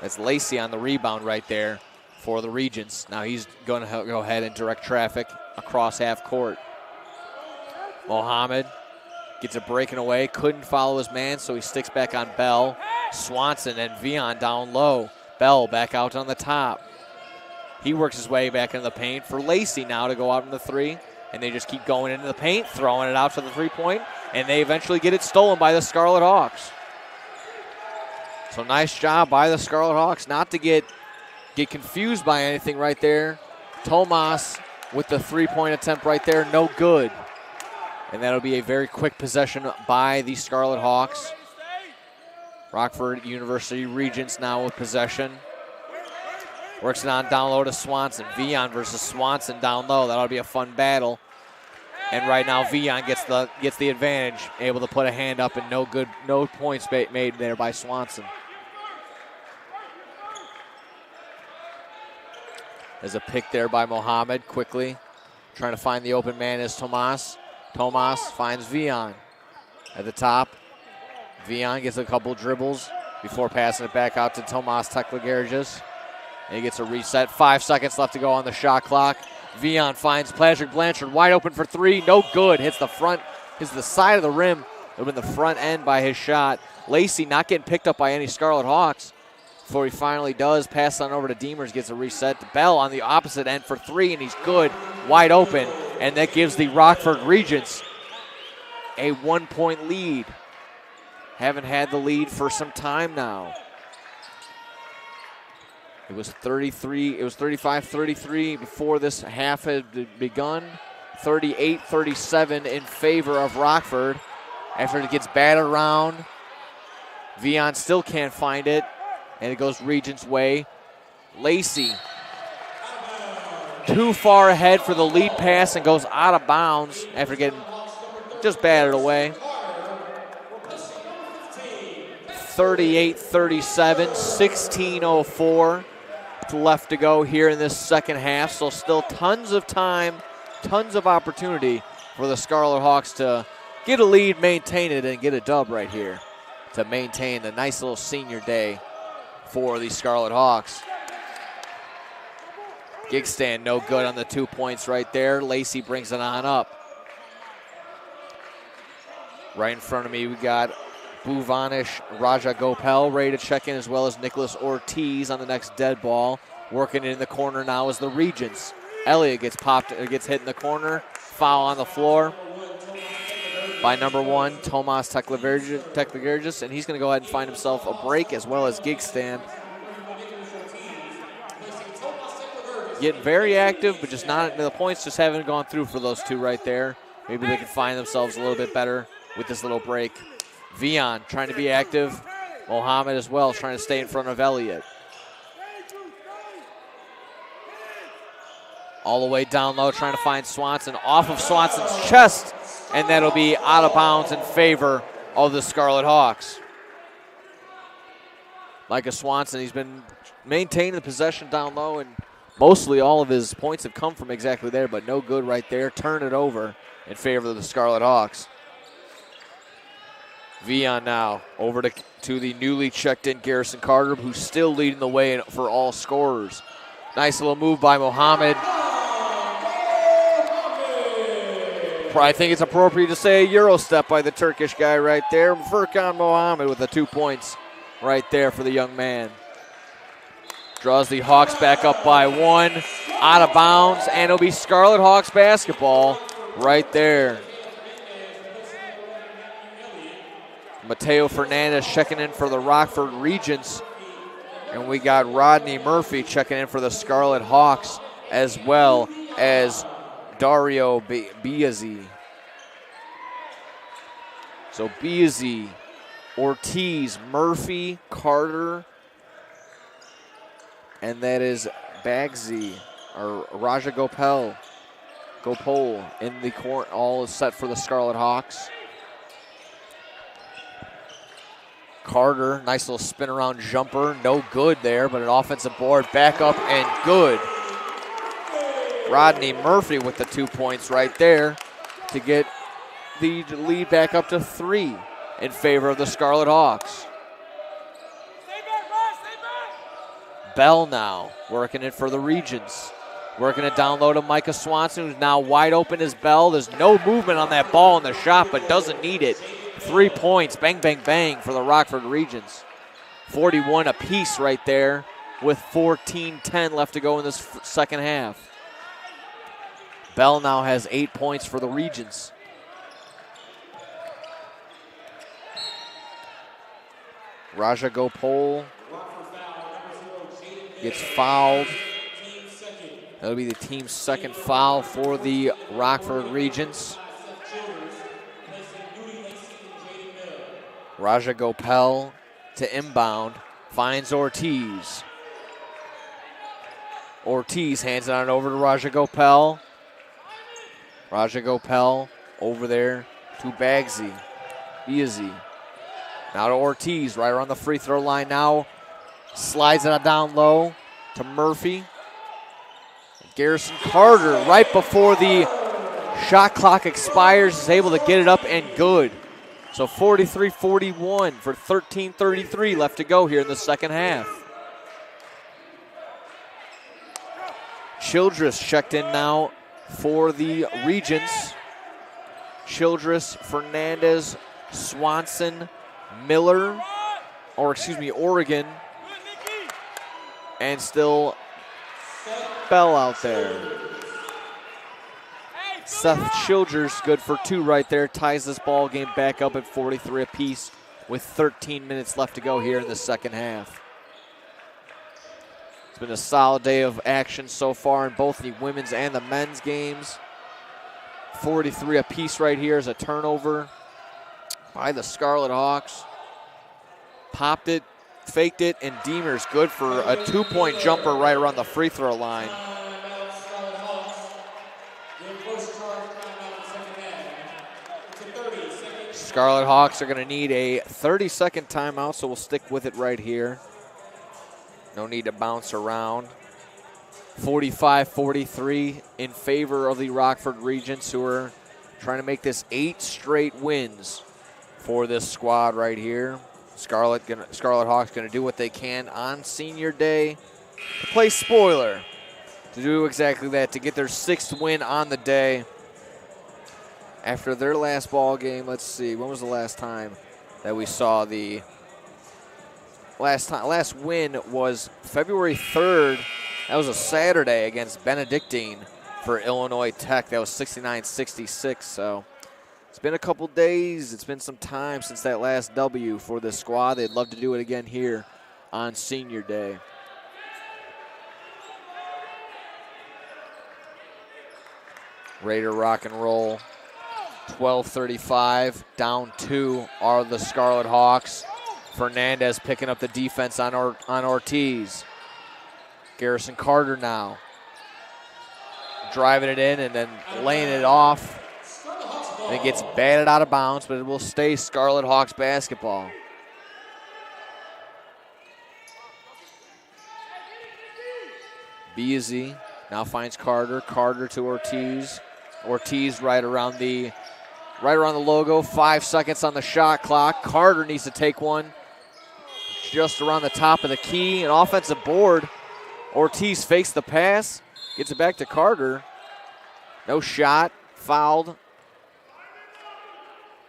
That's Lacey on the rebound right there for the Regents. Now he's going to go ahead and direct traffic across half court. Mohammed gets it breaking away. Couldn't follow his man, so he sticks back on Bell. Swanson and Vion down low. Bell back out on the top. He works his way back into the paint for Lacey now to go out in the 3. And they just keep going into the paint, throwing it out to the 3-point. And they eventually get it stolen by the Scarlet Hawks. So nice job by the Scarlet Hawks not to get confused by anything right there. Tomas with the 3-point attempt right there, no good. And that'll be a very quick possession by the Scarlet Hawks. Rockford University Regents now with possession. Works it on down low to Swanson. Vion versus Swanson down low. That'll be a fun battle. And right now Vion gets the advantage, able to put a hand up, and no points made there by Swanson. There's a pick there by Mohammed quickly. Trying to find the open man is Tomas. Tomas finds Vion at the top. Vion gets a couple dribbles before passing it back out to Tomas Teklagergis. And he gets a reset. 5 seconds left to go on the shot clock. Vion finds Patrick Blanchard wide open for 3. No good. Hits the side of the rim. It'll be the front end by his shot. Lacey not getting picked up by any Scarlet Hawks. Before he finally does, pass on over to Deemers, gets a reset. Bell on the opposite end for 3, and he's good, wide open. And that gives the Rockford Regents a 1-point lead. Haven't had the lead for some time now. It was 35-33 before this half had begun. 38-37 in favor of Rockford. After it gets batted around, Vion still can't find it, and it goes Regents' way. Lacey too far ahead for the lead pass and goes out of bounds after getting just batted away. 38-37, 16:04 left to go here in this second half. So still tons of time, tons of opportunity for the Scarlet Hawks to get a lead, maintain it, and get a dub right here to maintain the nice little senior day for the Scarlet Hawks. Gigstand no good on the 2 points right there. Lacey brings it on up. Right in front of me, we got Bhuvanish Rajagopal ready to check in, as well as Nicholas Ortiz on the next dead ball. Working in the corner now is the Regents. Elliott gets hit in the corner. Foul on the floor by number 1, Tomas Teklagergis, and he's going to go ahead and find himself a break, as well as Gigstand. Getting very active, but just not, the points just haven't gone through for those two right there. Maybe they can find themselves a little bit better with this little break. Vion trying to be active. Mohammed as well trying to stay in front of Elliott. All the way down low, trying to find Swanson. Off of Swanson's chest, and that'll be out of bounds in favor of the Scarlet Hawks. Micah Swanson, he's been maintaining the possession down low, and mostly all of his points have come from exactly there, but no good right there. Turn it over in favor of the Scarlet Hawks. Vion now over to the newly checked in Garrison Carter, who's still leading the way for all scorers. Nice little move by Mohammed. I think it's appropriate to say a Euro step by the Turkish guy right there. Furkan Mohammed with the 2 points right there for the young man. Draws the Hawks back up by 1. Out of bounds, and it'll be Scarlet Hawks basketball right there. Mateo Fernandez checking in for the Rockford Regents. And we got Rodney Murphy checking in for the Scarlet Hawks, as well as Dario Biazzi. So Biazzi, Ortiz, Murphy, Carter, and that is Bagsy, or Raja Gopal in the court. All is set for the Scarlet Hawks. Carter, nice little spin around jumper, no good there, but an offensive board, back up and good. Rodney Murphy with the 2 points right there to get the lead back up to 3 in favor of the Scarlet Hawks. Bell now working it for the Regents. Working it down low to Micah Swanson, who's now wide open as Bell. There's no movement on that ball in the shot, but doesn't need it. 3 points, bang, bang, bang for the Rockford Regents. 41 apiece right there with 14-10 left to go in this second half. Bell now has 8 points for the Regents. Raja Gopal gets fouled. That'll be the team's second foul for the Rockford Regents. Raja Gopal to inbound, finds Ortiz. Ortiz hands it on over to Raja Gopal. Raja Gopal over there to Bagsy. Biazzi. Now to Ortiz, right around the free throw line now. Slides it down low to Murphy. Garrison Carter, right before the shot clock expires, is able to get it up and good. So 43-41 for 13:33 left to go here in the second half. Childress checked in now for the Regents. Childress, Fernandez, Swanson, Miller, Oregon, and still Bell out there. Seth Childress good for 2 right there, ties this ball game back up at 43 apiece with 13 minutes left to go here in the second half. It's been a solid day of action so far in both the women's and the men's games. 43 apiece right here is a turnover by the Scarlet Hawks. Popped it, faked it, and Deemer's good for a 2-point jumper right around the free throw line. Scarlet Hawks are going to need a 30-second timeout, so we'll stick with it right here. No need to bounce around. 45-43 in favor of the Rockford Regents, who are trying to make this 8 straight wins for this squad right here. Scarlet Hawks going to do what they can on Senior Day to play spoiler, to do exactly that, to get their 6th win on the day. After their last ball game, let's see, when was the last time that we saw the last win was February 3rd. That was a Saturday against Benedictine for Illinois Tech. That was 69-66, so it's been a couple days. It's been some time since that last W for this squad. They'd love to do it again here on Senior Day. Ready to rock and roll. 12:35, down 2 are the Scarlet Hawks. Fernandez picking up the defense on Ortiz. Garrison Carter now driving it in and then laying it off. And it gets batted out of bounds, but it will stay Scarlet Hawks basketball. Biazzi now finds Carter. Carter to Ortiz. Ortiz right around the logo. 5 seconds on the shot clock. Carter needs to take one just around the top of the key. An offensive board. Ortiz fakes the pass. Gets it back to Carter. No shot. Fouled.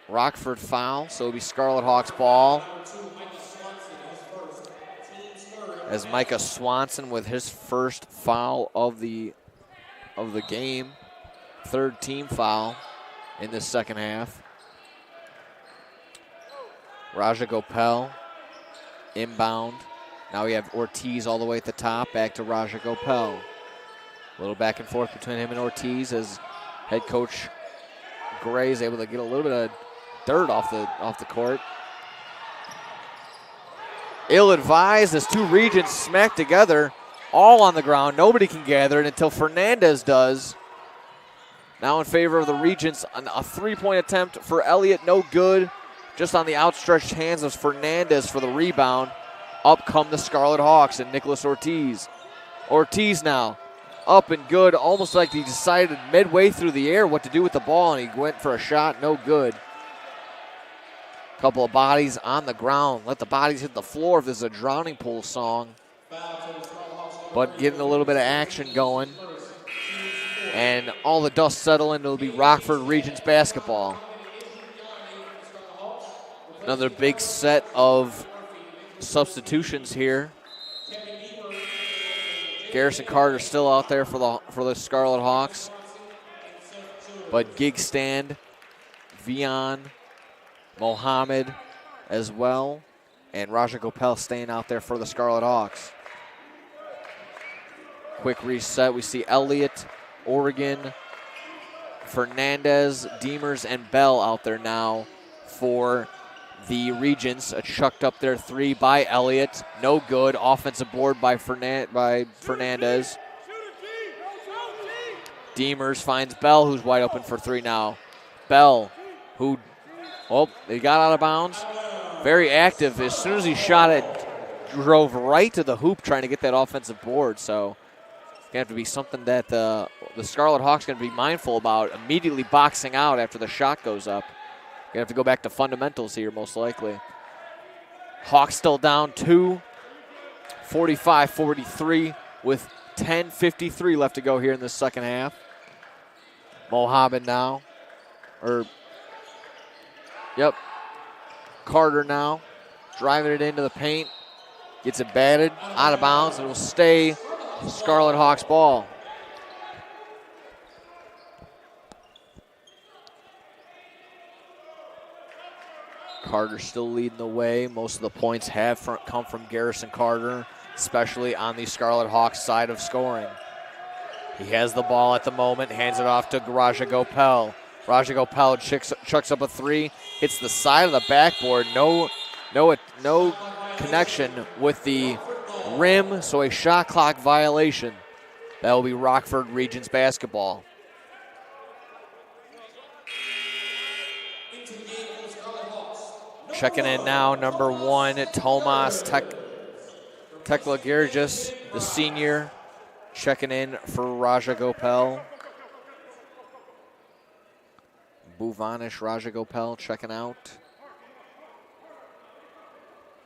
Rockford foul, so it'll be Scarlet Hawks ball. As Micah Swanson with his first foul of the game. third team foul in this second half. Raja Gopal inbound. Now we have Ortiz all the way at the top, back to Raja Gopal. A little back and forth between him and Ortiz as head coach Gray is able to get a little bit of dirt off the court. Ill-advised as two Regents smack together, all on the ground. Nobody can gather it until Fernandez does. Now in favor of the Regents, a three-point attempt for Elliott, no good. Just on the outstretched hands of Fernandez for the rebound. Up come the Scarlet Hawks and Nicholas Ortiz. Ortiz now up and good, almost like he decided midway through the air what to do with the ball, and he went for a shot, no good. Couple of bodies on the ground. Let the bodies hit the floor if this is a drowning pool song. But getting a little bit of action going. And all the dust settling, it'll be Rockford Regents basketball. Another big set of substitutions here. Garrison Carter still out there for the Scarlet Hawks. But Gig Stand, Vian, Mohammed as well, and Raja Gopal staying out there for the Scarlet Hawks. Quick reset, we see Elliott, Oregon, Fernandez, Demers, and Bell out there now for the Regents. A chucked up there three by Elliott, no good. Offensive board by Fernandez. Demers finds Bell, who's wide open for three now. Bell, who, oh, they got out of bounds. Very active. As soon as he shot it, drove right to the hoop trying to get that offensive board. So it's going to have to be something that the Scarlet Hawks going to be mindful about, immediately boxing out after the shot goes up. Going to have to go back to fundamentals here, most likely. Hawks still down 2, 45-43 with 10:53 left to go here in the second half. Mohammed now, Carter now, driving it into the paint, gets it batted, out of bounds, and it will stay Scarlet Hawks ball. Carter still leading the way. Most of the points have come from Garrison Carter, especially on the Scarlet Hawks side of scoring. He has the ball at the moment, hands it off to Raja Gopal. Raja Gopal chucks up a three, hits the side of the backboard. No connection with the rim, so a shot clock violation. That will be Rockford Regents basketball. Checking in now, number 1, Tomas Teklagirgis, the senior, checking in for Raja Gopal. Bhuvanish Raja Gopal checking out.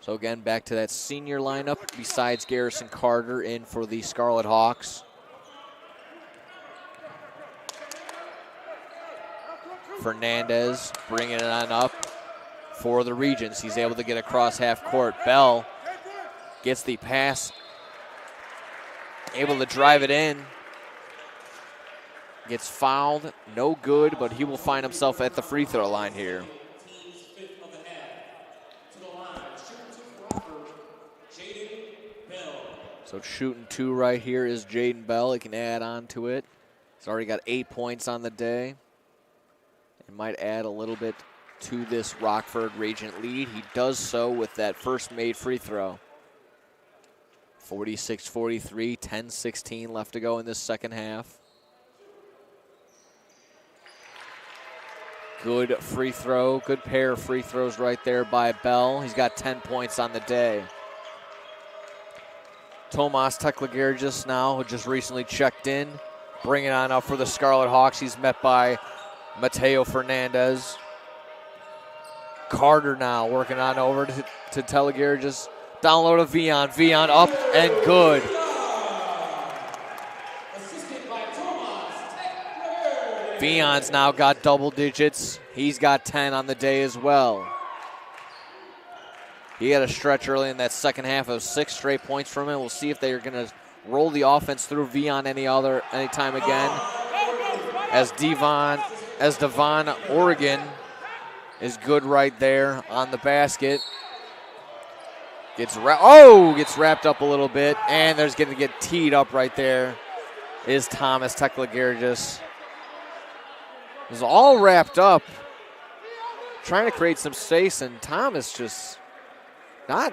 So again, back to that senior lineup besides Garrison Carter in for the Scarlet Hawks. Fernandez bringing it on up for the Regents. He's able to get across half court. Bell gets the pass, able to drive it in. Gets fouled, no good, but he will find himself at the free throw line here. So shooting 2 right here is Jaden Bell. He can add on to it. He's already got 8 points on the day. It might add a little bit to this Rockford Regent lead. He does so with that first made free throw. 46-43, 10-16 left to go in this second half. Good free throw, good pair of free throws right there by Bell. He's got 10 points on the day. Tomas Teklagirgis now, who just recently checked in, bringing on up for the Scarlet Hawks. He's met by Mateo Fernandez. Carter now working on over to Teklagirgis. Down low to Vian. Vian up and good. Vian's now got double digits. He's got 10 on the day as well. He had a stretch early in that second half of 6 straight points from him. We'll see if they're going to roll the offense through Vian anytime again. as Devon Oregon is good right there on the basket. Gets wrapped up a little bit, and there's going to get teed up right there is Thomas Teklagergis. Is all wrapped up, trying to create some space, and Thomas just not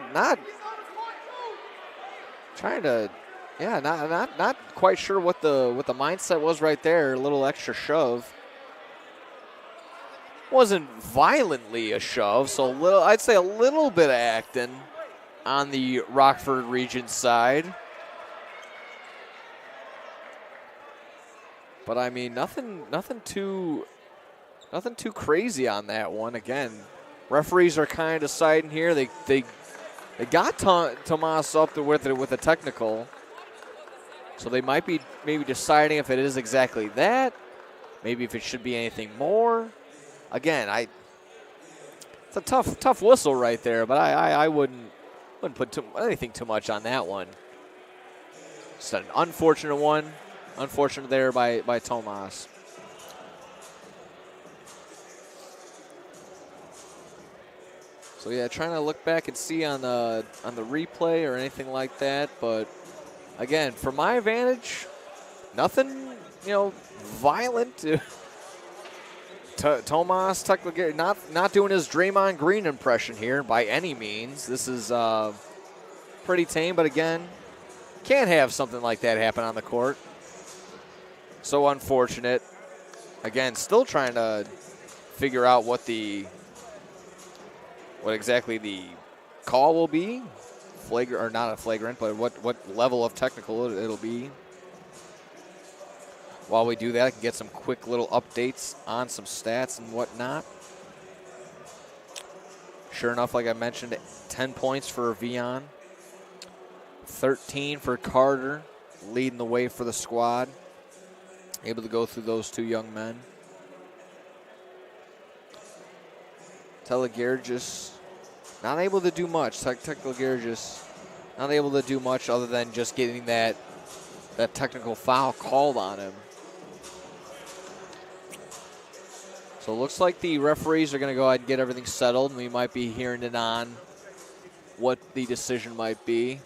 trying to, not quite sure what the mindset was right there. A little extra shove. Wasn't violently a shove, so I'd say a little bit of acting on the Rockford region side. But I mean, nothing too crazy on that one. Again, referees are kind of deciding here. They got Tomas up there with a technical, so they might be maybe deciding if it is exactly that, maybe if it should be anything more. Again, it's a tough whistle right there, but I wouldn't put anything too much on that one. It's an unfortunate one. Unfortunate there by Tomas. So yeah, trying to look back and see on the replay or anything like that, but again, from my vantage, nothing violent. Tomas Teklagergis not doing his Draymond Green impression here by any means. This is pretty tame, but again, can't have something like that happen on the court. So unfortunate. Again, still trying to figure out what exactly the call will be. Flagrant, or not a flagrant, but what level of technical it'll be. While we do that, I can get some quick little updates on some stats and whatnot. Sure enough, like I mentioned, 10 points for Vion. 13 for Carter, leading the way for the squad. Able to go through those two young men. Teklagergis not able to do much. Teklagergis not able to do much other than just getting that technical foul called on him. So it looks like the referees are going to go ahead and get everything settled, and we might be hearing it on what the decision might be.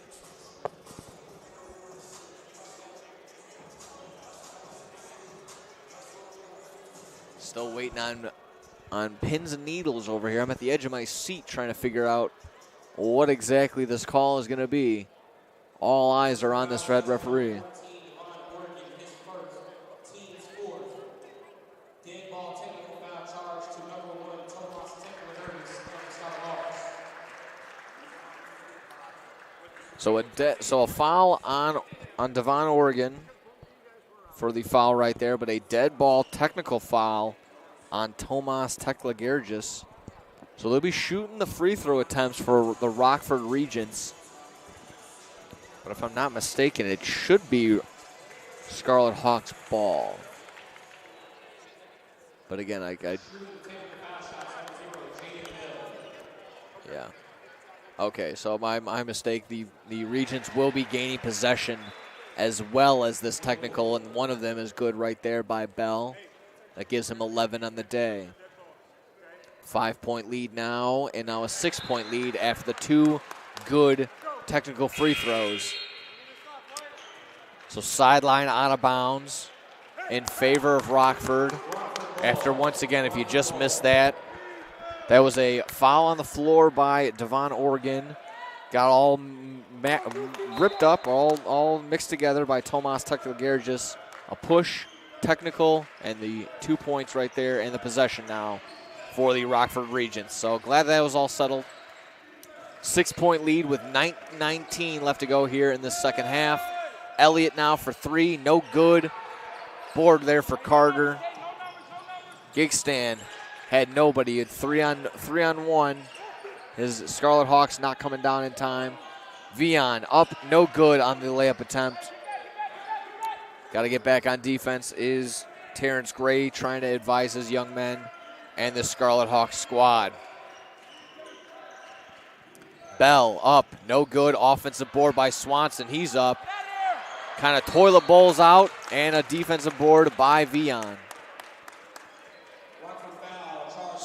Still waiting on pins and needles over here. I'm at the edge of my seat trying to figure out what exactly this call is going to be. All eyes are on this red referee. So a foul on Devon Oregon for the foul right there, but a dead ball technical foul on Tomas Teklagergis. So they'll be shooting the free throw attempts for the Rockford Regents. But if I'm not mistaken, it should be Scarlet Hawks ball. But again, yeah. Okay, so my mistake. The Regents will be gaining possession as well as this technical, and one of them is good right there by Bell. That gives him 11 on the day. 5-point lead now, and now a 6-point lead after the two good technical free throws. So sideline out of bounds in favor of Rockford. After, once again, if you just missed that, that was a foul on the floor by Devon Oregon. Got all ripped up, all mixed together by Tomas Teklagergis. A push, technical, and the 2 points right there, and the possession now for the Rockford Regents. So glad that was all settled. 6-point lead with 19 left to go here in the second half. Elliott now for three, no good. Board there for Carter. Gigstand had nobody, had three on one. His Scarlet Hawks not coming down in time. Vion up, no good on the layup attempt. Got to get back on defense is Terrence Gray, trying to advise his young men and the Scarlet Hawks squad. Bell up, no good. Offensive board by Swanson, he's up. Kind of toilet bowls out, and a defensive board by Vion.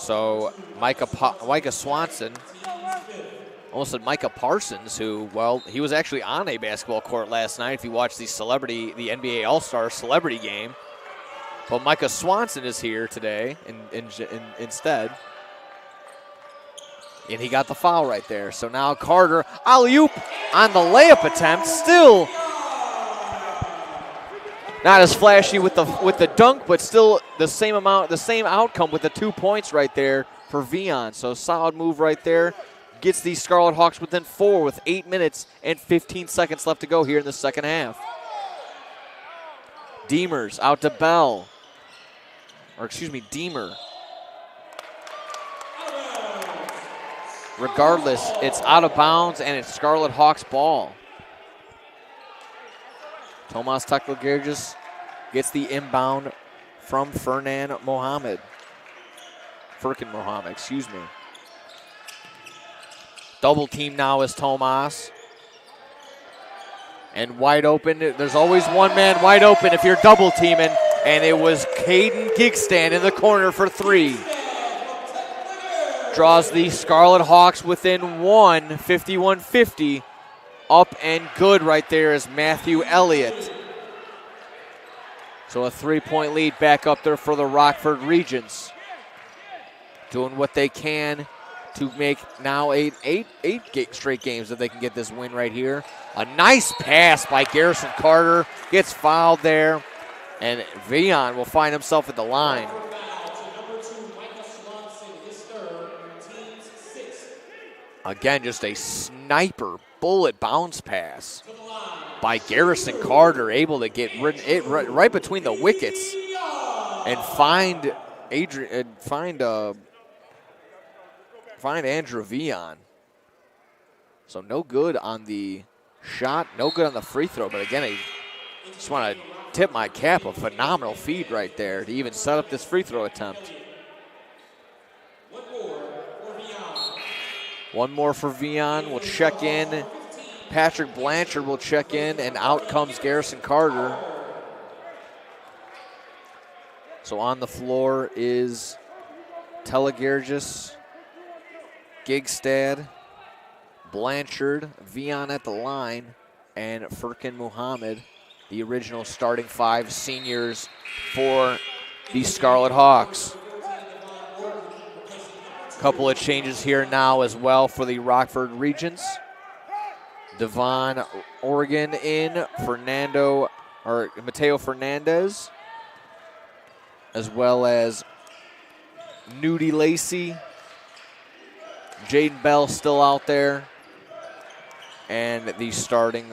So Micah Swanson, almost said Micah Parsons, who, well, he was actually on a basketball court last night if you watched the NBA All-Star celebrity game. But Micah Swanson is here today instead. And he got the foul right there. So now Carter, alley-oop on the layup attempt. Still not as flashy with the dunk, but still the same outcome with the 2 points right there for Vion. So solid move right there. Gets the Scarlet Hawks within 4 with 8 minutes and 15 seconds left to go here in the second half. Deemers out to Bell. Deemer. Regardless, it's out of bounds and it's Scarlet Hawks ball. Tomas Tekla-Gergis gets the inbound from Furkan Mohammed, excuse me. Double team now is Tomas. And wide open, there's always one man wide open if you're double teaming, and it was Caden Gigstand in the corner for 3. Draws the Scarlet Hawks within 1, 51-50. Up and good right there is Matthew Elliott. So a 3-point lead back up there for the Rockford Regents. Doing what they can to make now eight straight games if they can get this win right here. A nice pass by Garrison Carter. Gets fouled there. And Vion will find himself at the line. Again, just a sniper bullet bounce pass by Garrison Carter, able to get it right between the wickets and find Andrew Vion. So no good on the shot, no good on the free throw, but again, I just want to tip my cap, a phenomenal feed right there to even set up this free throw attempt. One more for Vion. We'll check in. Patrick Blanchard will check in, and out comes Garrison Carter. So on the floor is Tekla-Gergis, Gigstad, Blanchard, Vion at the line, and Furkan Mohammed, the original starting 5 seniors for the Scarlet Hawks. Couple of changes here now as well for the Rockford Regents. Devon Oregon in, Mateo Fernandez, as well as Nudie Lacey. Jaden Bell still out there. And the starting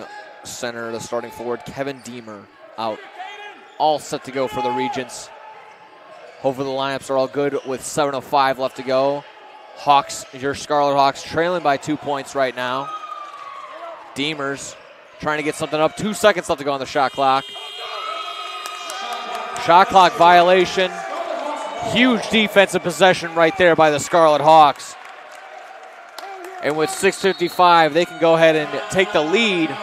center, the starting forward, Kevin Deemer, out. All set to go for the Regents. Hopefully the lineups are all good with 7:05 left to go. Hawks, your Scarlet Hawks trailing by 2 points right now. Deemers trying to get something up. 2 seconds left to go on the shot clock. Shot clock violation. Huge defensive possession right there by the Scarlet Hawks. And with 6:55, they can go ahead and take the lead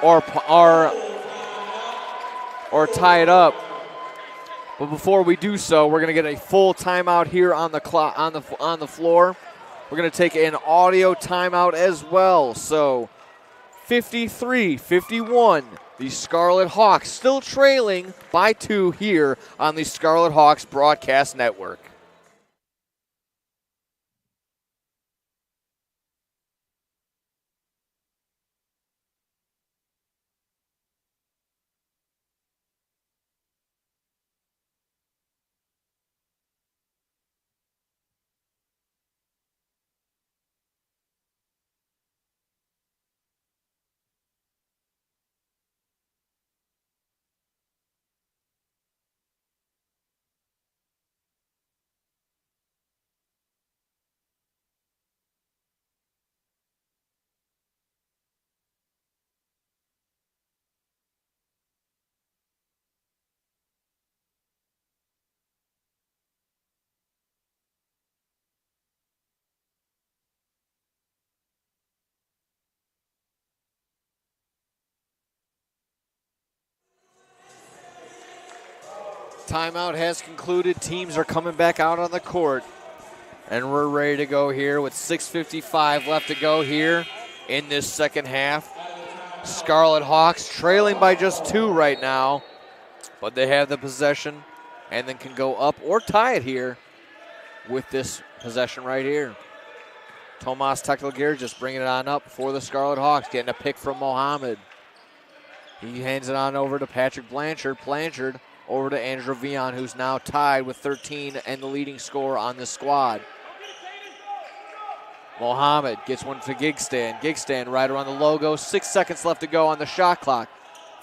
or tie it up. But before we do so, we're going to get a full timeout here on the clock on the floor. We're going to take an audio timeout as well. So 53-51, the Scarlet Hawks still trailing by 2 here on the Scarlet Hawks Broadcast Network. timeout has concluded. Teams are coming back out on the court. And we're ready to go here with 6:55 left to go here in this second half. Scarlet Hawks trailing by just 2 right now, but they have the possession and then can go up or tie it here with this possession right here. Tomas Teklagir just bringing it on up for the Scarlet Hawks, getting a pick from Mohammed. He hands it on over to Patrick Blanchard. Blanchard over to Andrew Vion, who's now tied with 13 and the leading scorer on the squad. Mohammed gets one to Gigstand. Gigstand right around the logo. 6 seconds left to go on the shot clock.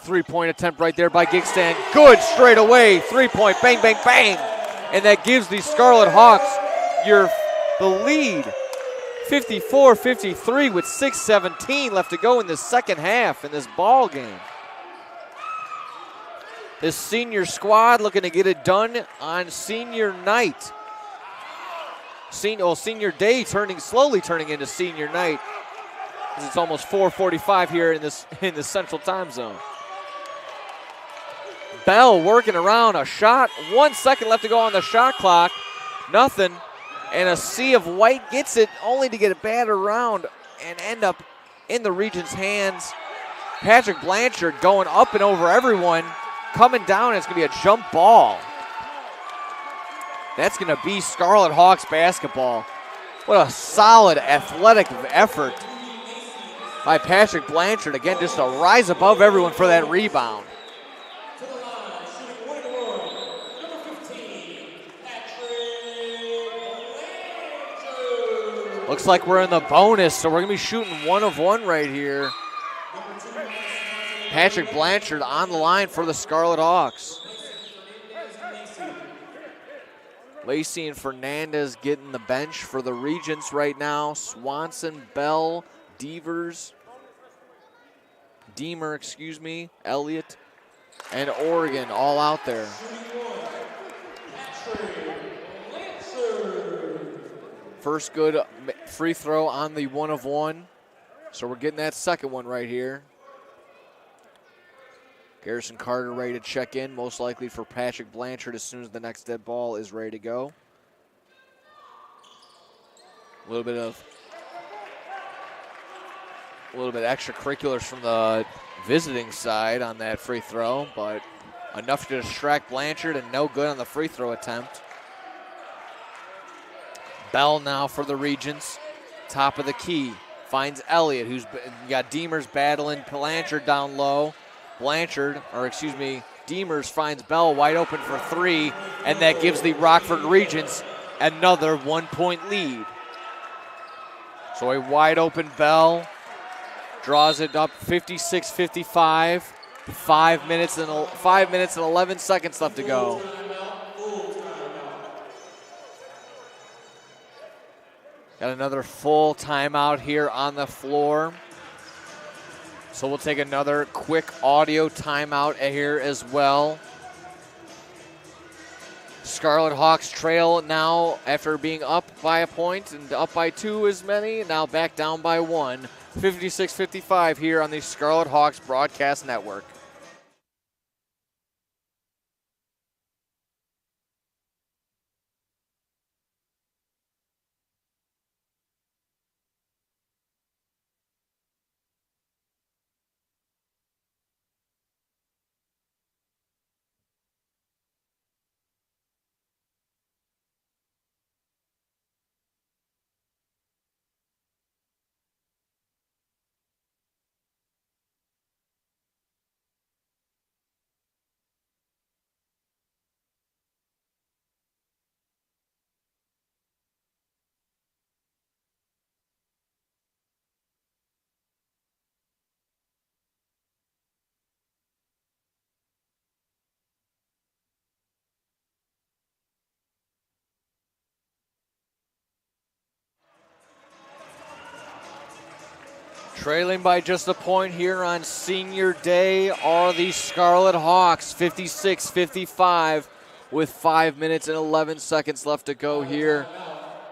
3-point attempt right there by Gigstand. Good straight away. 3-point. Bang, bang, bang. And that gives the Scarlet Hawks the lead. 54-53 with 6:17 left to go in the second half in this ball game. This senior squad looking to get it done on senior night. Senior day slowly turning into senior night. It's almost 4:45 here in the central time zone. Bell working around a shot. 1 second left to go on the shot clock. Nothing. And a sea of white gets it only to get it batted around and end up in the Regent's hands. Patrick Blanchard going up and over everyone. Coming down, it's going to be a jump ball. That's going to be Scarlet Hawks basketball. What a solid athletic effort by Patrick Blanchard. Again, just to rise above everyone for that rebound. Looks like we're in the bonus, so we're going to be shooting 1 of 1 right here. Patrick Blanchard on the line for the Scarlet Hawks. Lacey and Fernandez getting the bench for the Regents right now. Swanson, Bell, Deemer, Elliott, and Oregon all out there. First good free throw on the 1 of 1. So we're getting that second one right here. Garrison Carter ready to check in, most likely for Patrick Blanchard as soon as the next dead ball is ready to go. A little bit extracurriculars from the visiting side on that free throw, but enough to distract Blanchard and no good on the free throw attempt. Bell now for the Regents, top of the key, finds Elliott, who's got Deemers battling Blanchard down low. Deemers finds Bell wide open for 3, and that gives the Rockford Regents another 1-point lead. So a wide open Bell draws it up 56-55. 5 minutes and 11 seconds left to go. Got another full timeout here on the floor. So we'll take another quick audio timeout here as well. Scarlet Hawks trail now after being up by a point and up by 2 as many, now back down by 1. 56-55 here on the Scarlet Hawks Broadcast Network. Trailing by just a point here on senior day are the Scarlet Hawks, 56-55 with 5 minutes and 11 seconds left to go here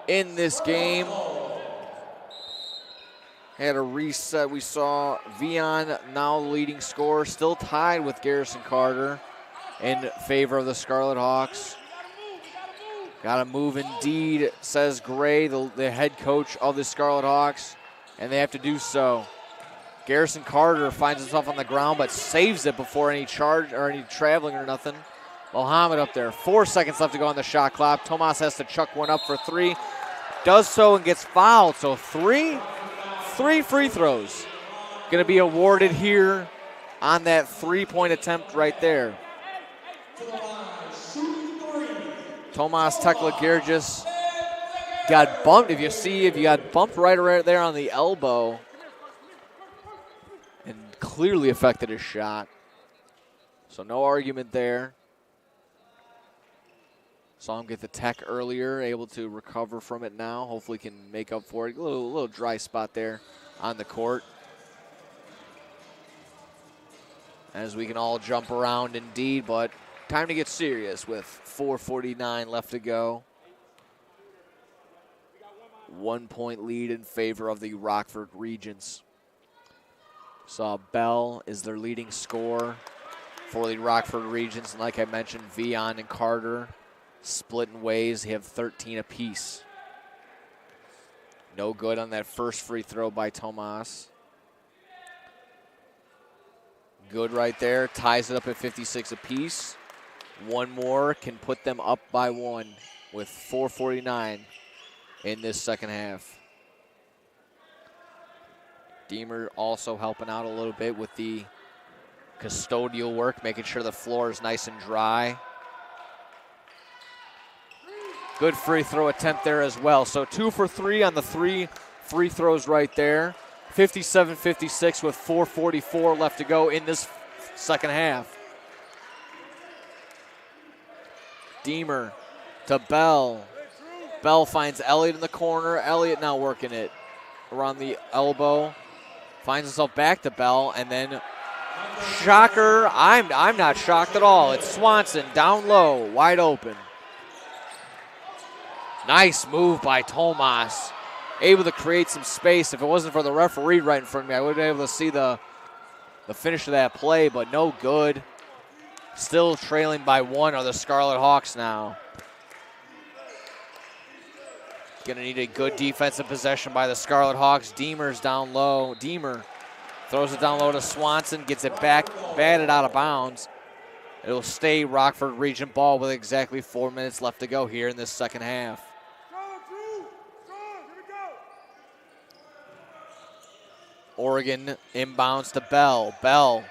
in this game. Had a reset. We saw Vion now the leading scorer, still tied with Garrison Carter. in favor of the Scarlet Hawks. Got to move indeed, says Gray, the head coach of the Scarlet Hawks, and they have to do so. Garrison Carter finds himself on the ground but saves it before any charge or any traveling or nothing. Mohammed up there. 4 seconds left to go on the shot clock. Tomas has to chuck one up for 3. Does so and gets fouled. So three free throws going to be awarded here on that 3-point attempt right there. Tomas Tekla-Girgis got bumped. If you got bumped right there on the elbow and clearly affected his shot. So no argument there. Saw him get the tech earlier, able to recover from it now. Hopefully can make up for it. A little dry spot there on the court. As we can all jump around indeed, but time to get serious with 4:49 left to go. 1 point lead in favor of the Rockford Regents. Saw Bell is their leading scorer for the Rockford Regents. And like I mentioned, Vion and Carter splitting ways. They have 13 apiece. No good on that first free throw by Tomas. Good right there. Ties it up at 56 apiece. One more can put them up by 1 with 4:49 in this second half. Deemer also helping out a little bit with the custodial work, making sure the floor is nice and dry. Good free throw attempt there as well. So 2 for 3 on the 3 free throws right there. 57-56 with 4:44 left to go in this second half. Deemer to Bell. Bell finds Elliott in the corner. Elliott now working it around the elbow. Finds himself back to Bell, and then shocker, I'm not shocked at all. It's Swanson down low, wide open. Nice move by Tomas. Able to create some space. If it wasn't for the referee right in front of me, I would have been able to see the finish of that play, but no good. Still trailing by 1 are the Scarlet Hawks now. Gonna need a good defensive possession by the Scarlet Hawks. Deemer's down low. Deemer throws it down low to Swanson, gets it back, batted out of bounds. It'll stay Rockford Regent ball with exactly 4 minutes left to go here in this second half. Oregon inbounds to Bell. Bell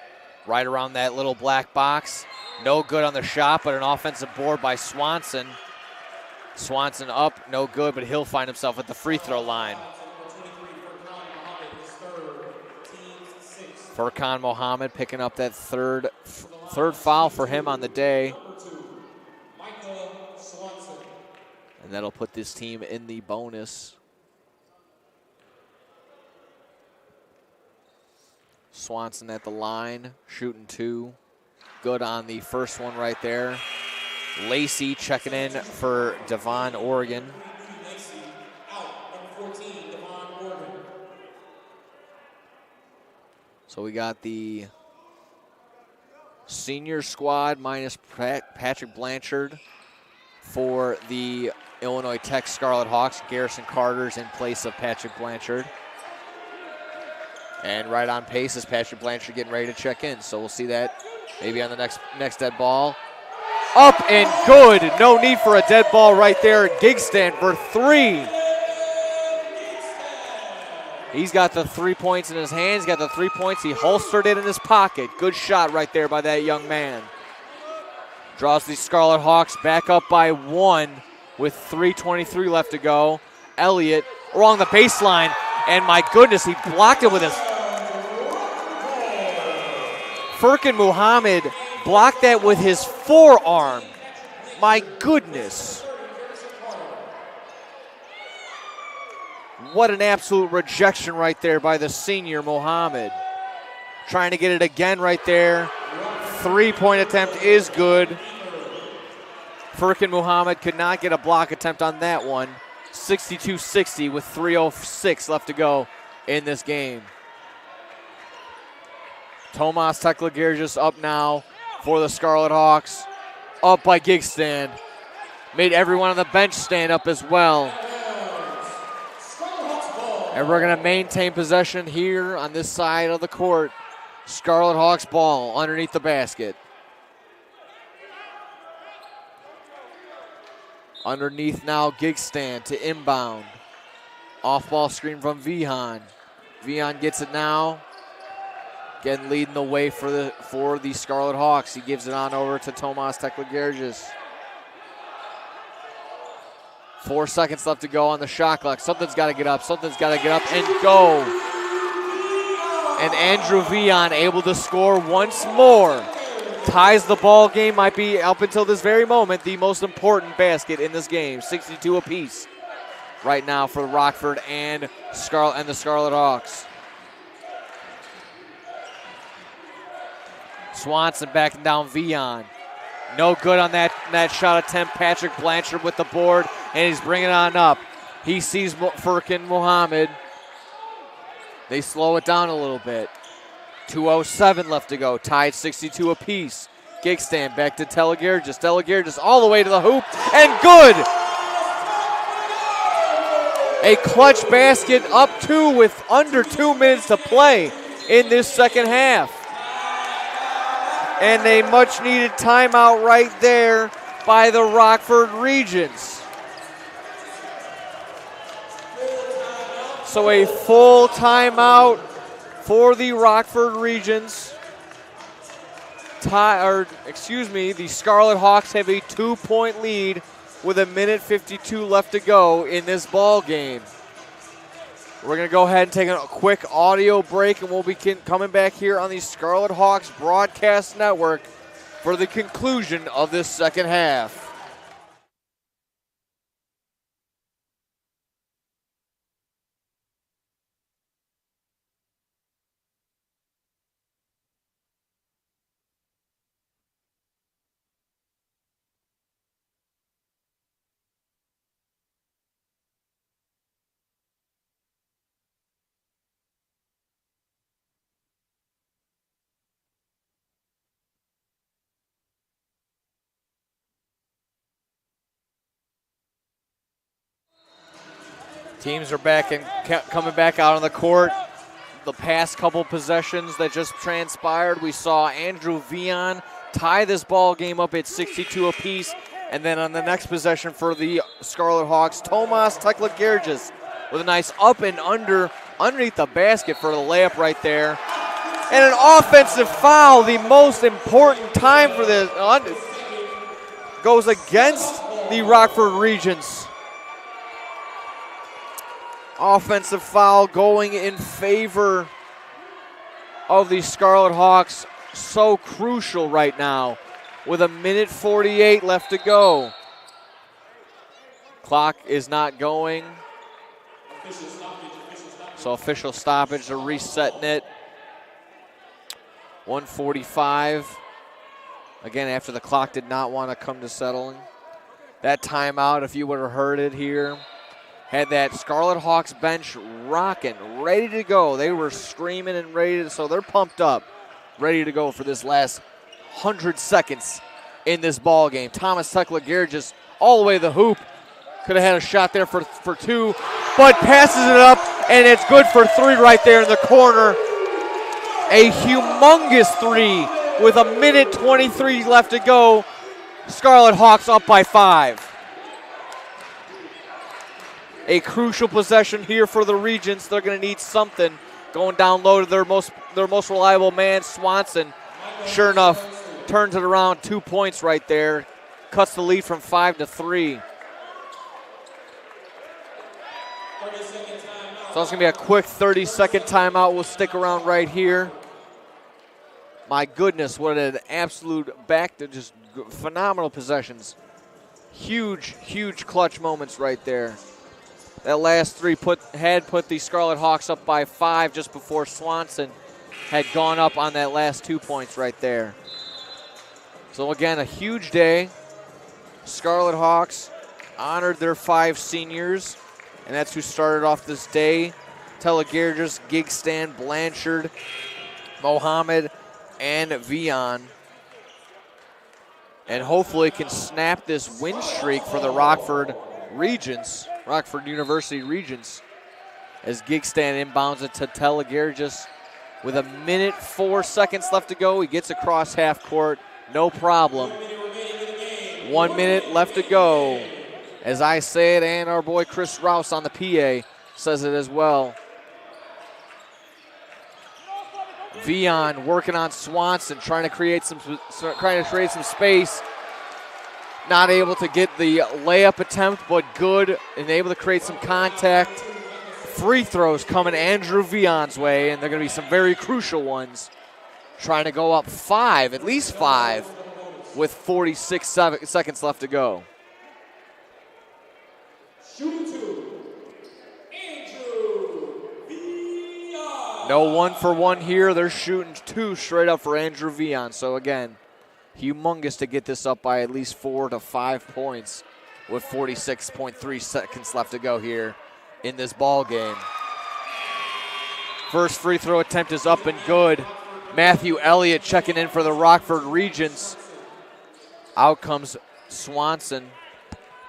right around that little black box. No good on the shot, but an offensive board by Swanson. Swanson up, no good, but he'll find himself at the free throw line. Furkan Mohammed picking up that third foul for him on the day. And that'll put this team in the bonus. Swanson at the line, shooting 2. Good on the first one right there. Lacey checking in for Devon, Oregon. So we got the senior squad minus Patrick Blanchard for the Illinois Tech Scarlet Hawks. Garrison Carter's in place of Patrick Blanchard. And right on pace is Patrick Blanchard getting ready to check in. So we'll see that maybe on the next dead ball. Up and good. No need for a dead ball right there. Gigstan for 3. He's got the 3 points in his hands. He's got the 3 points. He holstered it in his pocket. Good shot right there by that young man. Draws the Scarlet Hawks back up by 1 with 3:23 left to go. Elliott along the baseline. And my goodness, he blocked it with his... Furkan Muhammad blocked that with his forearm. My goodness. What an absolute rejection right there by the senior Muhammad. Trying to get it again right there. 3-point attempt is good. Furkan Muhammad could not get a block attempt on that one. 62-60 with 3:06 left to go in this game. Tomas Tekla-Girgis up now for the Scarlet Hawks. Up by Gigstand. Made everyone on the bench stand up as well. And we're going to maintain possession here on this side of the court. Scarlet Hawks ball underneath the basket. Underneath now, Gigstand to inbound. Off-ball screen from Vihan. Vihan gets it now. Again, leading the way for the Scarlet Hawks. He gives it on over to Tomas Teklagergis. 4 seconds left to go on the shot clock. Something's got to get up. Something's got to get up and go. And Andrew Vihan able to score once more. Ties the ball game. Might be, up until this very moment, the most important basket in this game. 62 apiece right now for Rockford and the Scarlet Hawks. Swanson backing down Vihan. No good on that shot attempt. Patrick Blanchard with the board, and he's bringing it on up. He sees Furkan Muhammad. They slow it down a little bit. 2:07 left to go. Tied 62 apiece. Gigstand back to Teklagergis. Teklagergis all the way to the hoop, and good! A clutch basket, up 2 with under 2 minutes to play in this second half. And a much-needed timeout right there by the Rockford Regents. So a full timeout for the Rockford Regents. The Scarlet Hawks have a 2-point lead with 1:52 left to go in this ball game. We're going to go ahead and take a quick audio break, and we'll be coming back here on the Scarlet Hawks Broadcast Network for the conclusion of this second half. Teams are back and coming back out on the court. The past couple possessions that just transpired, we saw Andrew Vihan tie this ball game up at 62 apiece. And then on the next possession for the Scarlet Hawks, Tomas Teklagergis with a nice up and underneath the basket for the layup right there. And an offensive foul, the most important time for this, goes against the Rockford Regents. Offensive foul going in favor of the Scarlet Hawks. So crucial right now with 1:48 left to go. Clock is not going. So official stoppage, they're resetting it. 1:45. Again, after the clock did not want to come to settling. That timeout, if you would have heard it here, had that Scarlet Hawks bench rocking, ready to go. They were screaming and ready to, so they're pumped up, ready to go for this last 100 seconds in this ball game. Tomas Teklagergis all the way to the hoop. Could have had a shot there for 2, but passes it up, and it's good for 3 right there in the corner. A humongous 3 with 1:23 left to go. Scarlet Hawks up by 5. A crucial possession here for the Regents. They're going to need something. Going down low to their most reliable man, Swanson. Sure enough, turns it around. 2 points right there. Cuts the lead from 5 to 3. So it's going to be a quick 30-second timeout. We'll stick around right here. My goodness, what an absolute back to just phenomenal possessions. Huge, huge clutch moments right there. That last 3 had put the Scarlet Hawks up by 5 just before Swanson had gone up on that last 2 points right there. So again, a huge day. Scarlet Hawks honored their 5 seniors, and that's who started off this day. Teklagergis, Gigstand, Blanchard, Mohammed, and Vihan. and hopefully can snap this win streak for the Rockford University Regents, as Gigstand inbounds it to Telegergis with 1:04 left to go. He gets across half court, no problem. 1 minute left to go. As I say it, and our boy Chris Rouse on the PA says it as well. Vion working on Swanson, trying to create some space. Not able to get the layup attempt, but good and able to create some contact. Free throws coming Andrew Vion's way, and they're going to be some very crucial ones. Trying to go up 5, at least 5, with 46 seconds left to go. No 1-for-1 here. They're shooting 2 straight up for Andrew Vion. So again, humongous to get this up by at least 4 to 5 points with 46.3 seconds left to go here in this ball game. First free throw attempt is up and good. Matthew Elliott checking in for the Rockford Regents. Out comes Swanson.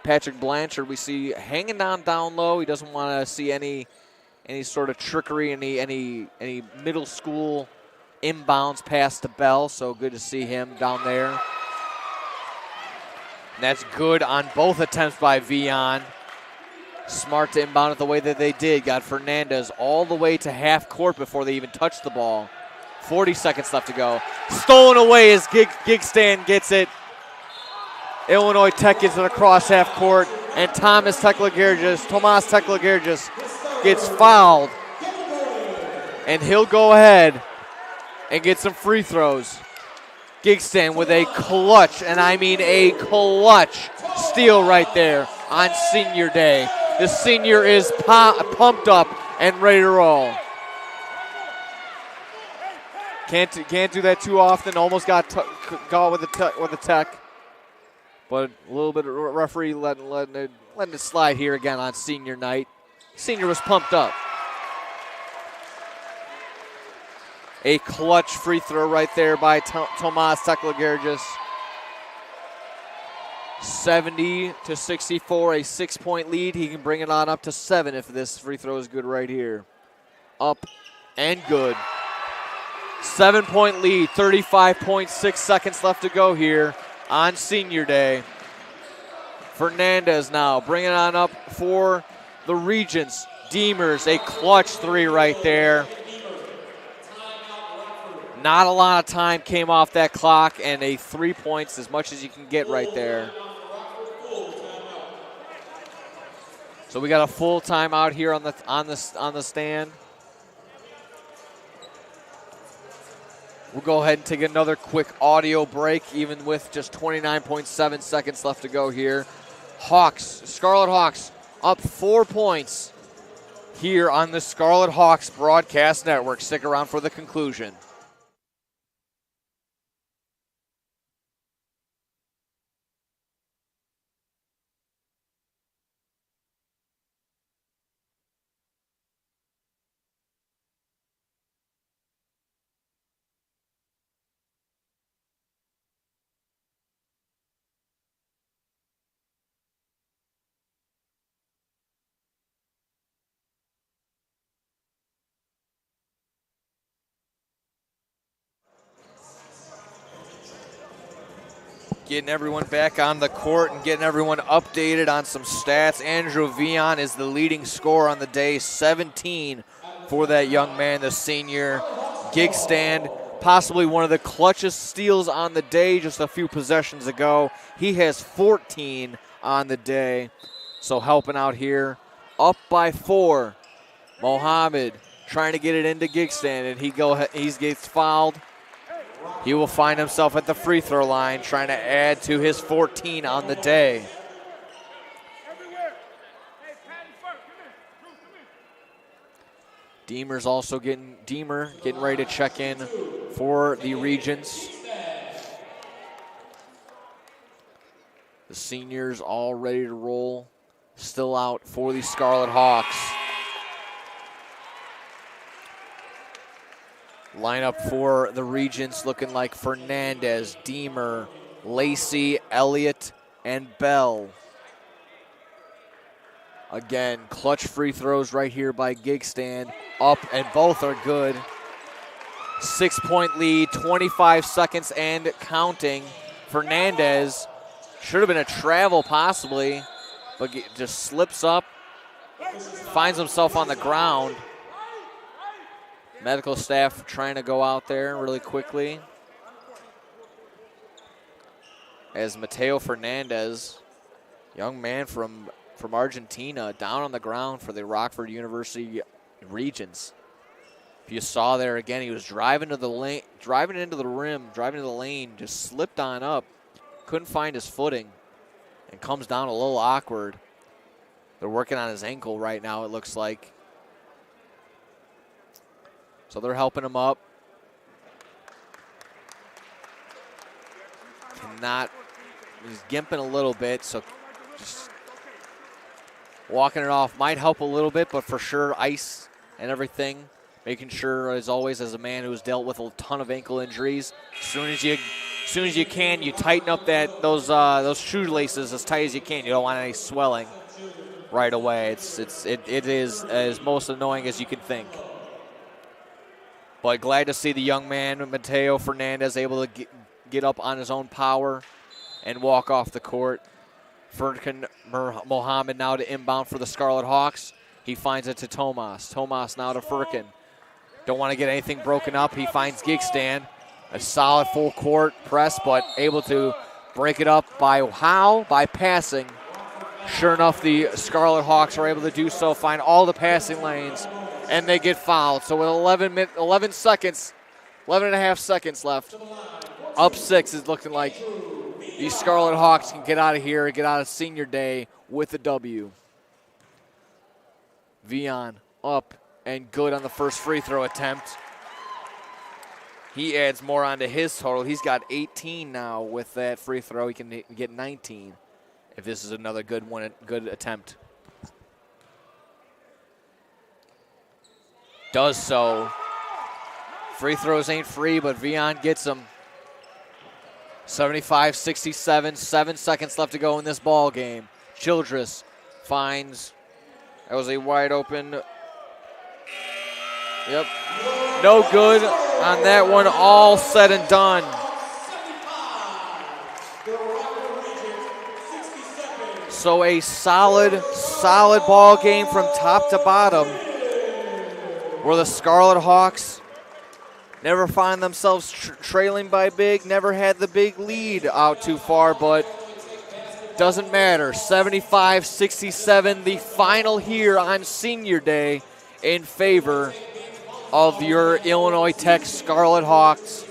Patrick Blanchard we see hanging down low. He doesn't want to see any sort of trickery, any middle school inbounds past the bell. So good to see him down there. And that's good on both attempts by Vion. Smart to inbound it the way that they did. Got Fernandez all the way to half court before they even touched the ball. 40 seconds left to go. Stolen away as Gigstand gets it. Illinois Tech gets it across half court, and Tomas Teklagergis gets fouled. And he'll go ahead and get some free throws. Gigstand with a clutch, and I mean a clutch steal right there on senior day. The senior is pumped up and ready to roll. Can't do that too often. Almost got with the tech, but a little bit of referee letting it slide here again on senior night. Senior was pumped up. A clutch free throw right there by Tomas Teklagergis. 70-64, a 6-point lead. He can bring it on up to 7 if this free throw is good right here. Up and good. 7-point lead, 35.6 seconds left to go here on senior day. Fernandez now bringing it on up for the Regents. Demers, a clutch 3 right there. Not a lot of time came off that clock, and a 3 points, as much as you can get right there. So we got a full timeout here on the stand. We'll go ahead and take another quick audio break, even with just 29.7 seconds left to go here. Scarlet Hawks up 4 points here on the Scarlet Hawks Broadcast Network. Stick around for the conclusion. Getting everyone back on the court and getting everyone updated on some stats. Andrew Vion is the leading scorer on the day, 17 for that young man, the senior. Gigstand, possibly one of the clutchest steals on the day just a few possessions ago. He has 14 on the day, so helping out here. Up by 4. Mohammed trying to get it into Gigstand, and he gets fouled. He will find himself at the free throw line trying to add to his 14 on the day. Deemer getting ready to check in for the Regents. The seniors all ready to roll. Still out for the Scarlet Hawks. Lineup for the Regents looking like Fernandez, Deemer, Lacey, Elliott, and Bell. Again, clutch free throws right here by Gigstand. Up, and both are good. 6-point lead, 25 seconds and counting. Fernandez, should have been a travel possibly, but just slips up, finds himself on the ground. Medical staff trying to go out there really quickly. As Mateo Fernandez, young man from Argentina, down on the ground for the Rockford University Regents. If you saw there again, he was driving to the lane, driving into the rim, driving to the lane, just slipped on up, couldn't find his footing, and comes down a little awkward. They're working on his ankle right now, it looks like. So they're helping him up. He's gimping a little bit, so just walking it off might help a little bit, but for sure ice and everything. Making sure, as always, as a man who's dealt with a ton of ankle injuries, as soon as you can, you tighten up those shoelaces as tight as you can. You don't want any swelling right away. It is as most annoying as you can think. But glad to see the young man, Mateo Fernandez, able to get up on his own power and walk off the court. Furkan Mohammed now to inbound for the Scarlet Hawks. He finds it to Tomas. Tomas now to Furkan. Don't want to get anything broken up. He finds Gigstand. A solid full court press, but able to break it up by how? By passing. Sure enough, the Scarlet Hawks are able to do so, find all the passing lanes, and they get fouled. So with 11 and a half seconds left, up 6 is looking like these Scarlet Hawks can get out of here and get out of senior day with a W. Vion up and good on the first free throw attempt. He adds more onto his total. He's got 18 now with that free throw. He can get 19 if this is another good attempt. Does so. Free throws ain't free, but Vion gets them. 75-67, 7 seconds left to go in this ball game. Childress finds, that was a wide open. Yep, no good on that one, all said and done. So a solid ball game from top to bottom, where the Scarlet Hawks never find themselves trailing by big, never had the big lead out too far, but doesn't matter. 75-67, the final here on senior day in favor of your Illinois Tech Scarlet Hawks,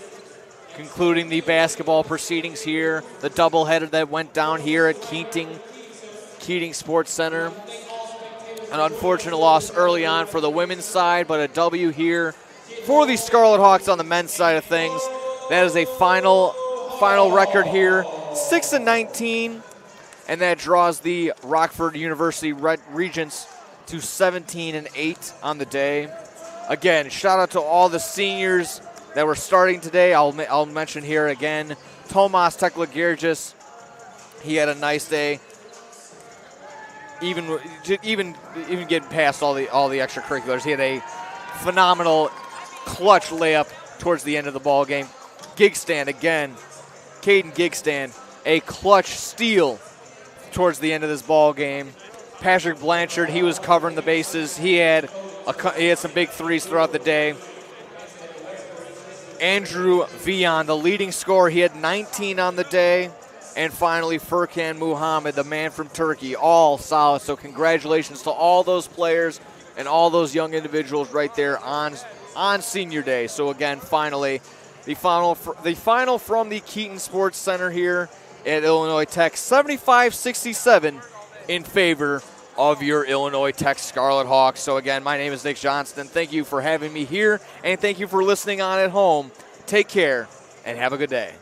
concluding the basketball proceedings here, the doubleheader that went down here at Keating Sports Center. An unfortunate loss early on for the women's side, but a W here for the Scarlet Hawks on the men's side of things. That is a final record here, 6-19, and that draws the Rockford University Regents to 17-8 on the day. Again, shout out to all the seniors that were starting today. I'll mention here again, Tomas Teklagirgis, he had a nice day. Even getting past all the extracurriculars, he had a phenomenal clutch layup towards the end of the ball game. Gigstand again, Caden Gigstand, a clutch steal towards the end of this ball game. Patrick Blanchard, he was covering the bases. He had some big threes throughout the day. Andrew Vion, the leading scorer, he had 19 on the day. And finally, Furkan Muhammad, the man from Turkey, all solid. So congratulations to all those players and all those young individuals right there on senior day. So again, finally, the final from the Keating Sports Center here at Illinois Tech, 75-67 in favor of your Illinois Tech Scarlet Hawks. So again, my name is Nick Johnston. Thank you for having me here, and thank you for listening on at home. Take care, and have a good day.